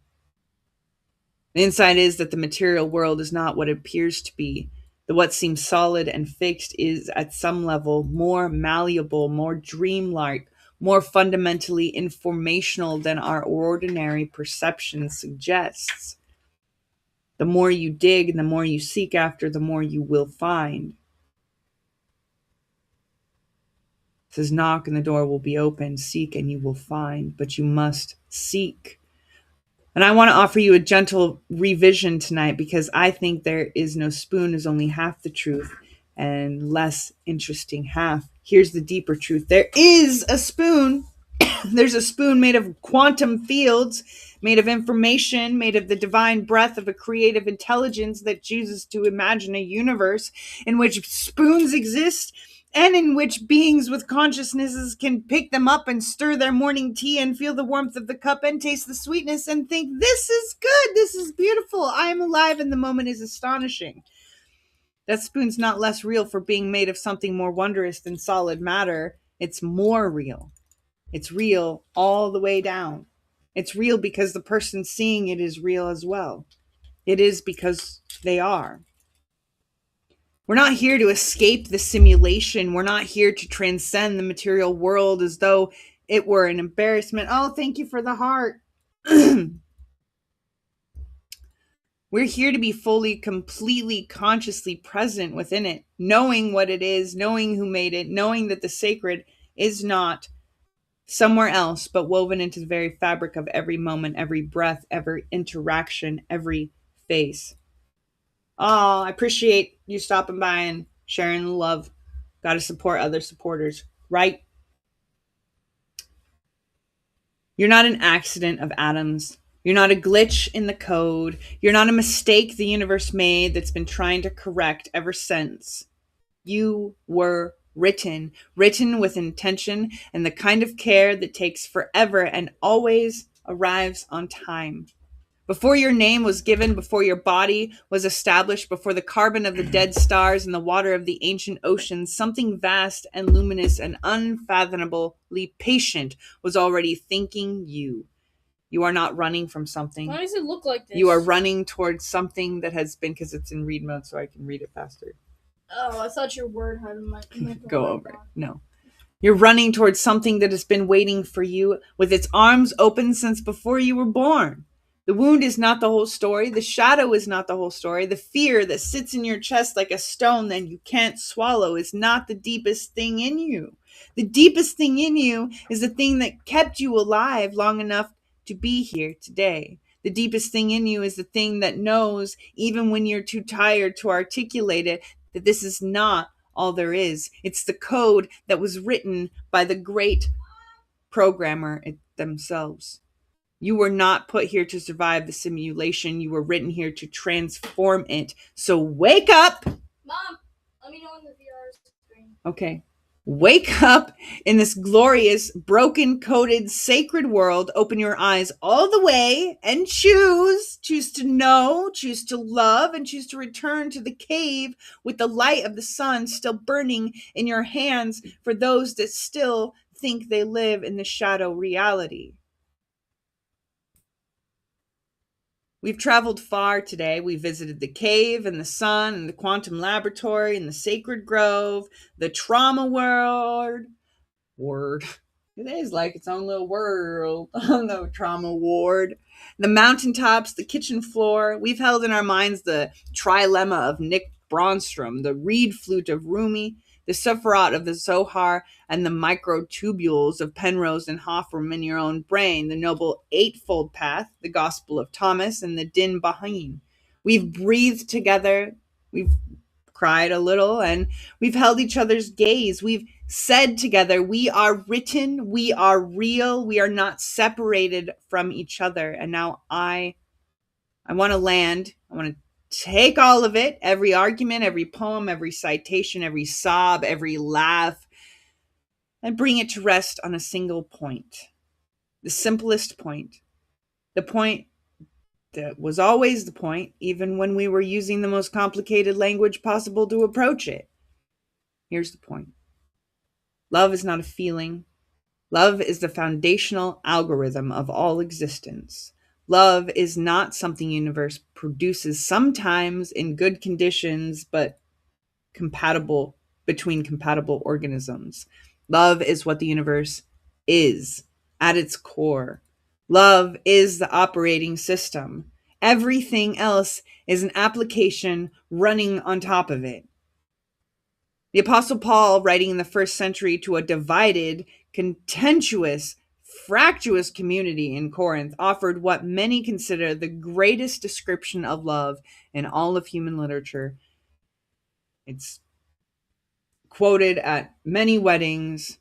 Speaker 2: The insight is that the material world is not what it appears to be. That what seems solid and fixed is, at some level, more malleable, more dreamlike, more fundamentally informational than our ordinary perception suggests. The more you dig and the more you seek after, the more you will find. It says, knock and the door will be open, seek and you will find, but you must seek. And I want to offer you a gentle revision tonight, because I think there is no spoon is only half the truth, and less interesting half. Here's the deeper truth. There is a spoon. There's a spoon made of quantum fields, made of information, made of the divine breath of a creative intelligence that chooses to imagine a universe in which spoons exist, and in which beings with consciousnesses can pick them up and stir their morning tea and feel the warmth of the cup and taste the sweetness and think, this is good, this is beautiful, I am alive, and the moment is astonishing. That spoon's not less real for being made of something more wondrous than solid matter. It's more real. It's real all the way down. It's real because the person seeing it is real as well. It is because they are. We're not here to escape the simulation. We're not here to transcend the material world as though it were an embarrassment. Oh, thank you for the heart. We're here to be fully, completely, consciously present within it, knowing what it is, knowing who made it, knowing that the sacred is not somewhere else, but woven into the very fabric of every moment, every breath, every interaction, every face. Oh, I appreciate you stopping by and sharing the love. Got to support other supporters, right? You're not an accident of atoms. You're not a glitch in the code. You're not a mistake the universe made that's been trying to correct ever since. You were written with intention and the kind of care that takes forever and always arrives on time. Before your name was given, before your body was established, before the carbon of the dead stars and the water of the ancient oceans, something vast and luminous and unfathomably patient was already thinking you. You are not running from something.
Speaker 3: Why does it look like this?
Speaker 2: You are running towards something that has been, because it's in read mode so I can read it faster.
Speaker 3: Oh, I thought your word had my
Speaker 2: Go over it. No. You're running towards something that has been waiting for you with its arms open since before you were born. The wound is not the whole story. The shadow is not the whole story. The fear that sits in your chest like a stone that you can't swallow is not the deepest thing in you. The deepest thing in you is the thing that kept you alive long enough to be here today. The deepest thing in you is the thing that knows, even when you're too tired to articulate it, that this is not all there is. It's the code that was written by the great programmer themselves. You were not put here to survive the simulation. You were written here to transform it. So wake up.
Speaker 3: Mom, let me know when the VR is screen.
Speaker 2: Okay. Wake up in this glorious, broken, coded, sacred world. Open your eyes all the way and choose to know, choose to love, and choose to return to the cave with the light of the sun still burning in your hands for those that still think they live in the shadow reality. We've traveled far today. We visited the cave and the sun and the quantum laboratory and the sacred grove, the trauma word. It is like its own little world on the trauma ward. The mountaintops, the kitchen floor. We've held in our minds the trilemma of Nick Bronstrom, the reed flute of Rumi, the Sephiroth of the Zohar, and the microtubules of Penrose and Hoffer in your own brain, the Noble Eightfold Path, the Gospel of Thomas, and the Din Bahin. We've breathed together, we've cried a little, and we've held each other's gaze. We've said together, we are written, we are real, we are not separated from each other. And now I want to land, I want to take all of it, every argument, every poem, every citation, every sob, every laugh, and bring it to rest on a single point. The simplest point. The point that was always the point, even when we were using the most complicated language possible to approach it. Here's the point. Love is not a feeling. Love is the foundational algorithm of all existence. Love is not something the universe produces sometimes in good conditions, but compatible between compatible organisms. Love is what the universe is at its core. Love is the operating system. Everything else is an application running on top of it. The Apostle Paul, writing in the first century to a divided, contentious, fractious community in Corinth, offered what many consider the greatest description of love in all of human literature. It's quoted at many weddings,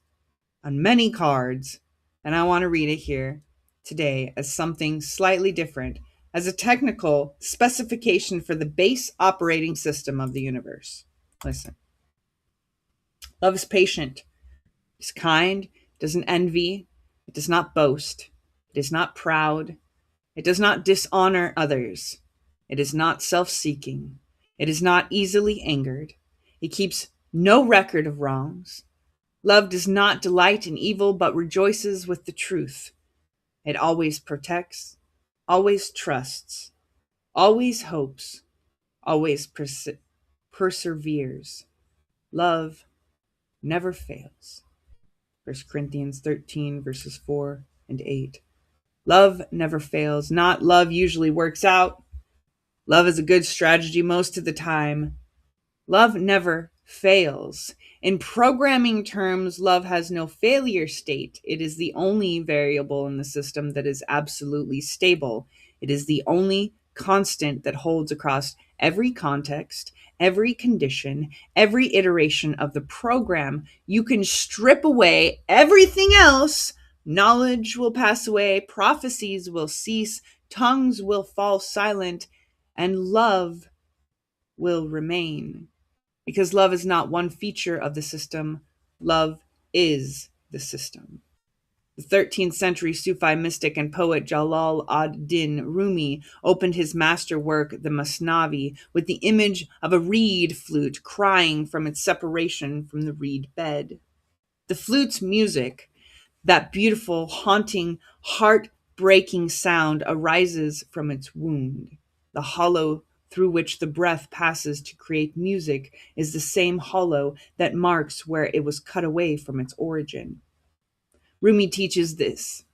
Speaker 2: on many cards, and I want to read it here today as something slightly different, as a technical specification for the base operating system of the universe. Listen. Love is patient, it is kind, it doesn't envy, it does not boast, it is not proud, it does not dishonor others, it is not self-seeking, it is not easily angered, it keeps no record of wrongs. Love does not delight in evil, but rejoices with the truth. It always protects, always trusts, always hopes, always perseveres. Love never fails. 1 Corinthians 13, verses 4 and 8. Love never fails. Not love usually works out. Love is a good strategy most of the time. Love never fails. In programming terms, love has no failure state. It is the only variable in the system that is absolutely stable. It is the only constant that holds across every context, every condition, every iteration of the program. You can strip away everything else. Knowledge will pass away, prophecies will cease, tongues will fall silent, and love will remain. Because love is not one feature of the system, love is the system. The 13th century Sufi mystic and poet Jalal ad-Din Rumi opened his masterwork, the Masnavi, with the image of a reed flute crying from its separation from the reed bed. The flute's music, that beautiful, haunting, heart-breaking sound, arises from its wound. The hollow through which the breath passes to create music is the same hollow that marks where it was cut away from its origin. Rumi teaches this: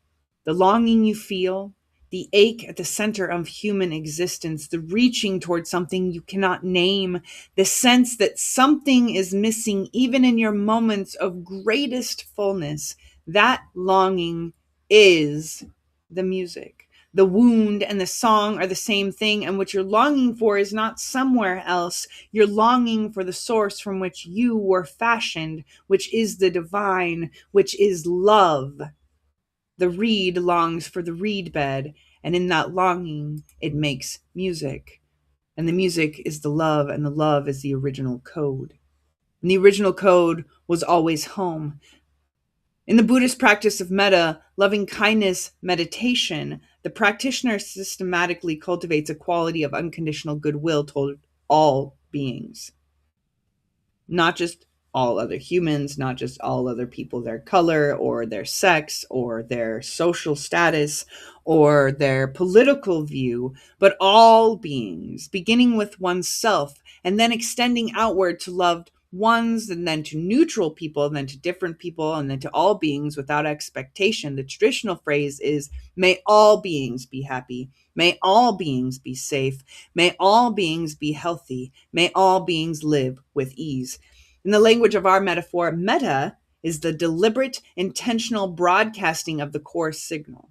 Speaker 2: the longing you feel, the ache at the center of human existence, the reaching toward something you cannot name, the sense that something is missing even in your moments of greatest fullness, that longing is the music. The wound and the song are the same thing, and what you're longing for is not somewhere else. You're longing for the source from which you were fashioned, which is the divine, which is love. The reed longs for the reed bed, and in that longing, it makes music. And the music is the love, and the love is the original code. And the original code was always home. In the Buddhist practice of metta, loving kindness meditation, the practitioner systematically cultivates a quality of unconditional goodwill toward all beings. Not just all other humans, not just all other people, their color or their sex or their social status or their political view, but all beings, beginning with oneself and then extending outward to loved ones, and then to neutral people, and then to different people, and then to all beings without expectation. The traditional phrase is, may all beings be happy. May all beings be safe. May all beings be healthy. May all beings live with ease. In the language of our metaphor, metta is the deliberate, intentional broadcasting of the core signal.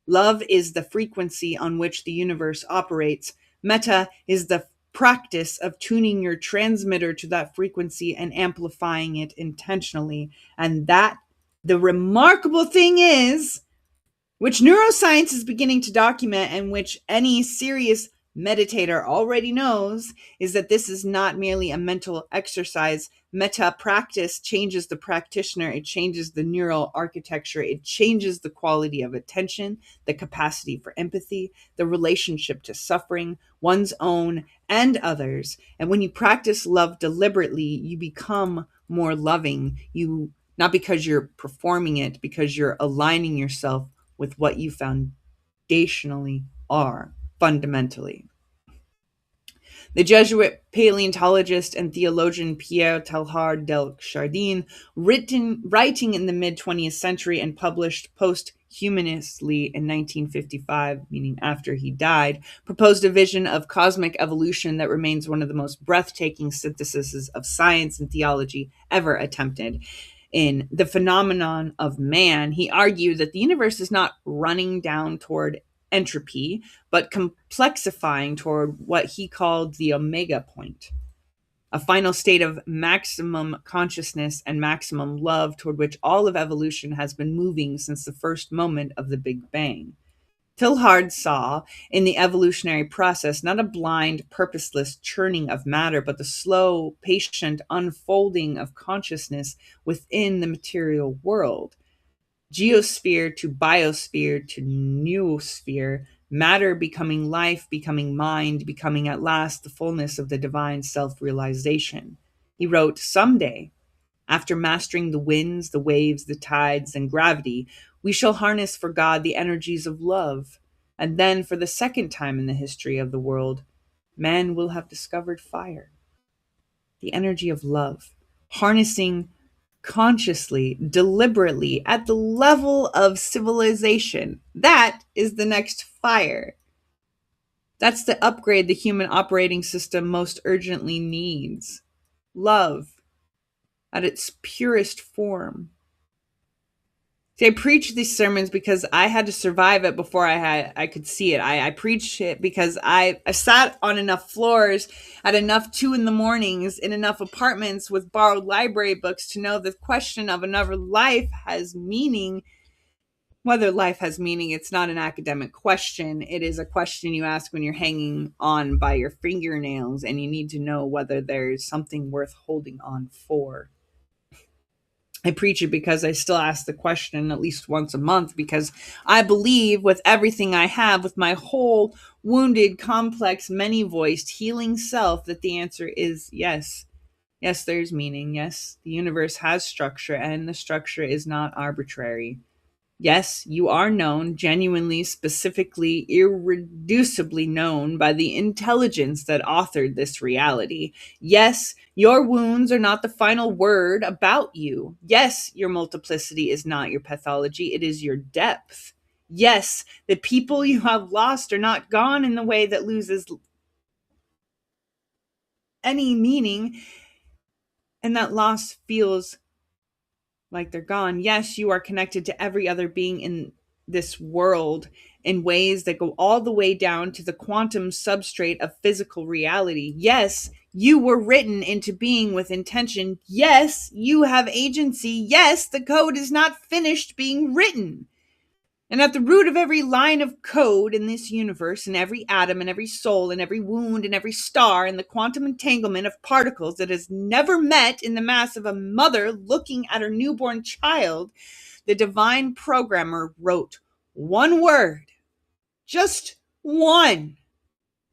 Speaker 2: Love is the frequency on which the universe operates. Metta is the practice of tuning your transmitter to that frequency and amplifying it intentionally. And that, the remarkable thing is, which neuroscience is beginning to document and which any serious meditator already knows, is that this is not merely a mental exercise. Metta practice changes the practitioner. It changes the neural architecture. It changes the quality of attention, the capacity for empathy, the relationship to suffering, one's own and others. And when you practice love deliberately, you become more loving. You, not because you're performing it, because you're aligning yourself with what you foundationally are, fundamentally. The Jesuit paleontologist and theologian Pierre Teilhard del Chardin, writing in the mid-20th century and published posthumously in 1955, meaning after he died, proposed a vision of cosmic evolution that remains one of the most breathtaking syntheses of science and theology ever attempted. In The Phenomenon of Man, he argued that the universe is not running down toward entropy, but complexifying toward what he called the omega point, a final state of maximum consciousness and maximum love toward which all of evolution has been moving since the first moment of the Big Bang. Teilhard saw in the evolutionary process not a blind, purposeless churning of matter, but the slow, patient unfolding of consciousness within the material world. Geosphere to biosphere to noosphere, matter becoming life, becoming mind, becoming at last the fullness of the divine self-realization. He wrote, "Someday, after mastering the winds, the waves, the tides, and gravity, we shall harness for God the energies of love. And then, for the second time in the history of the world, man will have discovered fire." The energy of love, harnessing consciously, deliberately, at the level of civilization. That is the next fire. That's the upgrade the human operating system most urgently needs. Love at its purest form. See, I preach these sermons because I had to survive it before I could see it. I preach it because I sat on enough floors at enough 2 a.m. in enough apartments with borrowed library books to know the question of another life has meaning. Whether life has meaning, it's not an academic question. It is a question you ask when you're hanging on by your fingernails and you need to know whether there's something worth holding on for. I preach it because I still ask the question at least once a month, because I believe with everything I have, with my whole wounded, complex, many-voiced, healing self, that the answer is yes. Yes, there's meaning. Yes, the universe has structure, and the structure is not arbitrary. Yes, you are known, genuinely, specifically, irreducibly known by the intelligence that authored this reality. Yes, your wounds are not the final word about you. Yes, your multiplicity is not your pathology, it is your depth. Yes, the people you have lost are not gone in the way that loses any meaning, and that loss feels like they're gone. Yes, you are connected to every other being in this world in ways that go all the way down to the quantum substrate of physical reality. Yes, you were written into being with intention. Yes, you have agency. Yes, the code is not finished being written. And at the root of every line of code in this universe, and every atom, and every soul, and every wound, and every star, and the quantum entanglement of particles that has never met in the mass of a mother looking at her newborn child, the divine programmer wrote one word, just one.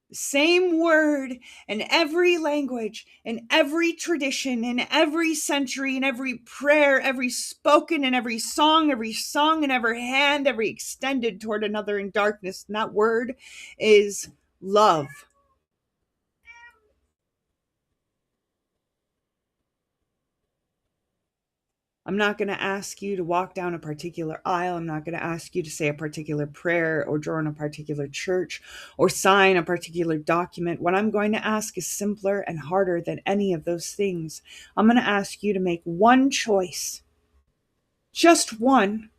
Speaker 2: The same word in every language, in every tradition, in every century, in every prayer, every spoken, in every song in every hand, every extended toward another in darkness. And that word is love. I'm not going to ask you to walk down a particular aisle. I'm not going to ask you to say a particular prayer or join a particular church or sign a particular document. What I'm going to ask is simpler and harder than any of those things. I'm going to ask you to make one choice, just one,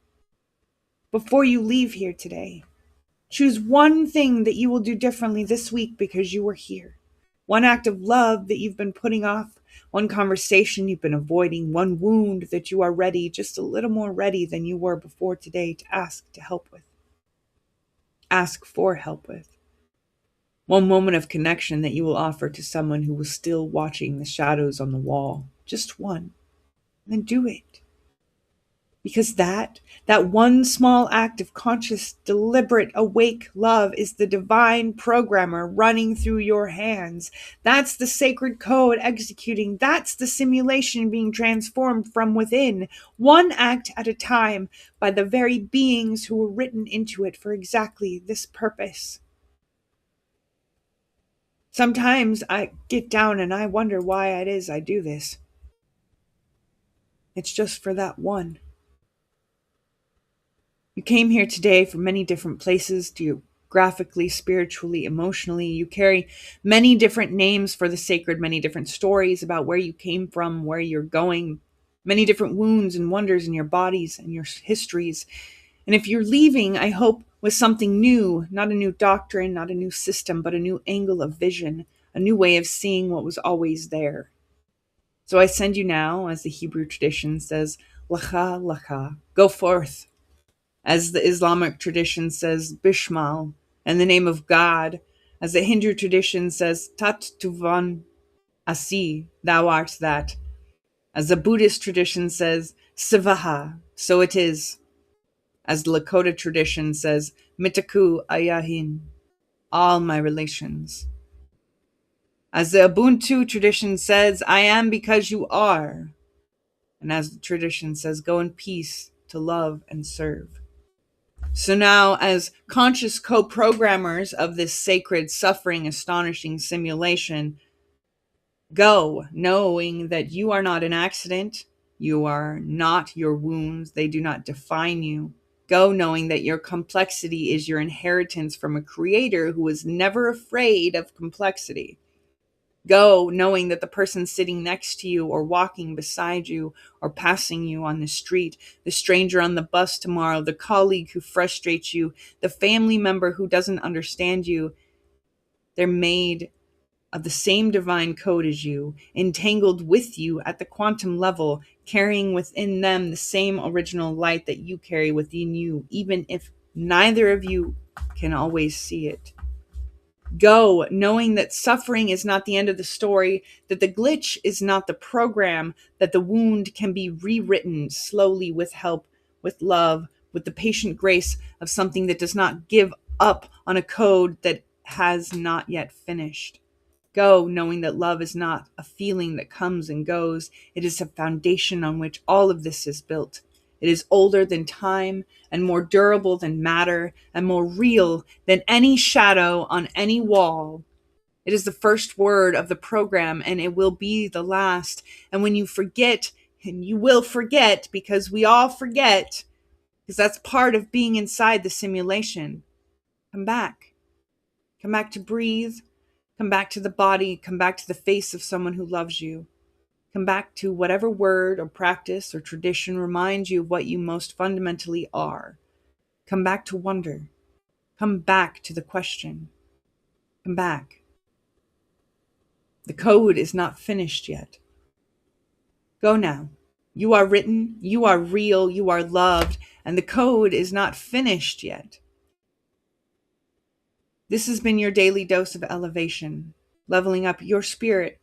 Speaker 2: before you leave here today. Choose one thing that you will do differently this week because you were here. One act of love that you've been putting off. One conversation you've been avoiding, one wound that you are ready, just a little more ready than you were before today, to ask to help with. Ask for help with. One moment of connection that you will offer to someone who was still watching the shadows on the wall. Just one. And then do it. Because that one small act of conscious, deliberate, awake love is the divine programmer running through your hands. That's the sacred code executing. That's the simulation being transformed from within, one act at a time, by the very beings who were written into it for exactly this purpose. Sometimes I get down and I wonder why it is I do this. It's just for that one. You came here today from many different places, geographically, spiritually, emotionally. You carry many different names for the sacred, many different stories about where you came from, where you're going, many different wounds and wonders in your bodies and your histories. And if you're leaving, I hope with something new, not a new doctrine, not a new system, but a new angle of vision, a new way of seeing what was always there. So I send you now, as the Hebrew tradition says, Lacha, Lacha, go forth. As the Islamic tradition says, Bishmal, in the name of God. As the Hindu tradition says, Tat Tuvan Asi, thou art that. As the Buddhist tradition says, Sivaha, so it is. As the Lakota tradition says, Mitaku Ayahin, all my relations. As the Ubuntu tradition says, I am because you are. And as the tradition says, go in peace to love and serve. So now, as conscious co-programmers of this sacred, suffering, astonishing simulation, go knowing that you are not an accident. You are not your wounds. They do not define you. Go knowing that your complexity is your inheritance from a creator who was never afraid of complexity. Go knowing that the person sitting next to you or walking beside you or passing you on the street, the stranger on the bus tomorrow, the colleague who frustrates you, the family member who doesn't understand you, they're made of the same divine code as you, entangled with you at the quantum level, carrying within them the same original light that you carry within you, even if neither of you can always see it. Go knowing that suffering is not the end of the story, that the glitch is not the program, that the wound can be rewritten slowly with help, with love, with the patient grace of something that does not give up on a code that has not yet finished. Go knowing that love is not a feeling that comes and goes. It is a foundation on which all of this is built. It is older than time and more durable than matter and more real than any shadow on any wall. It is the first word of the program and it will be the last. And when you forget, and you will forget because we all forget, because that's part of being inside the simulation, come back. Come back to breathe. Come back to the body, come back to the face of someone who loves you. Come back to whatever word or practice or tradition reminds you of what you most fundamentally are. Come back to wonder. Come back to the question. Come back. The code is not finished yet. Go now. You are written, you are real, you are loved, and the code is not finished yet. This has been your daily dose of elevation, leveling up your spirit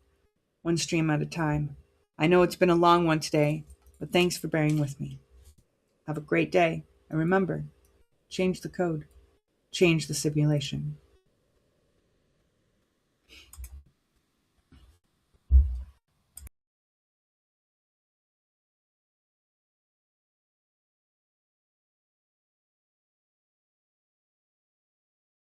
Speaker 2: one stream at a time. I know it's been a long one today, but thanks for bearing with me. Have a great day, and remember, change the code, change the simulation.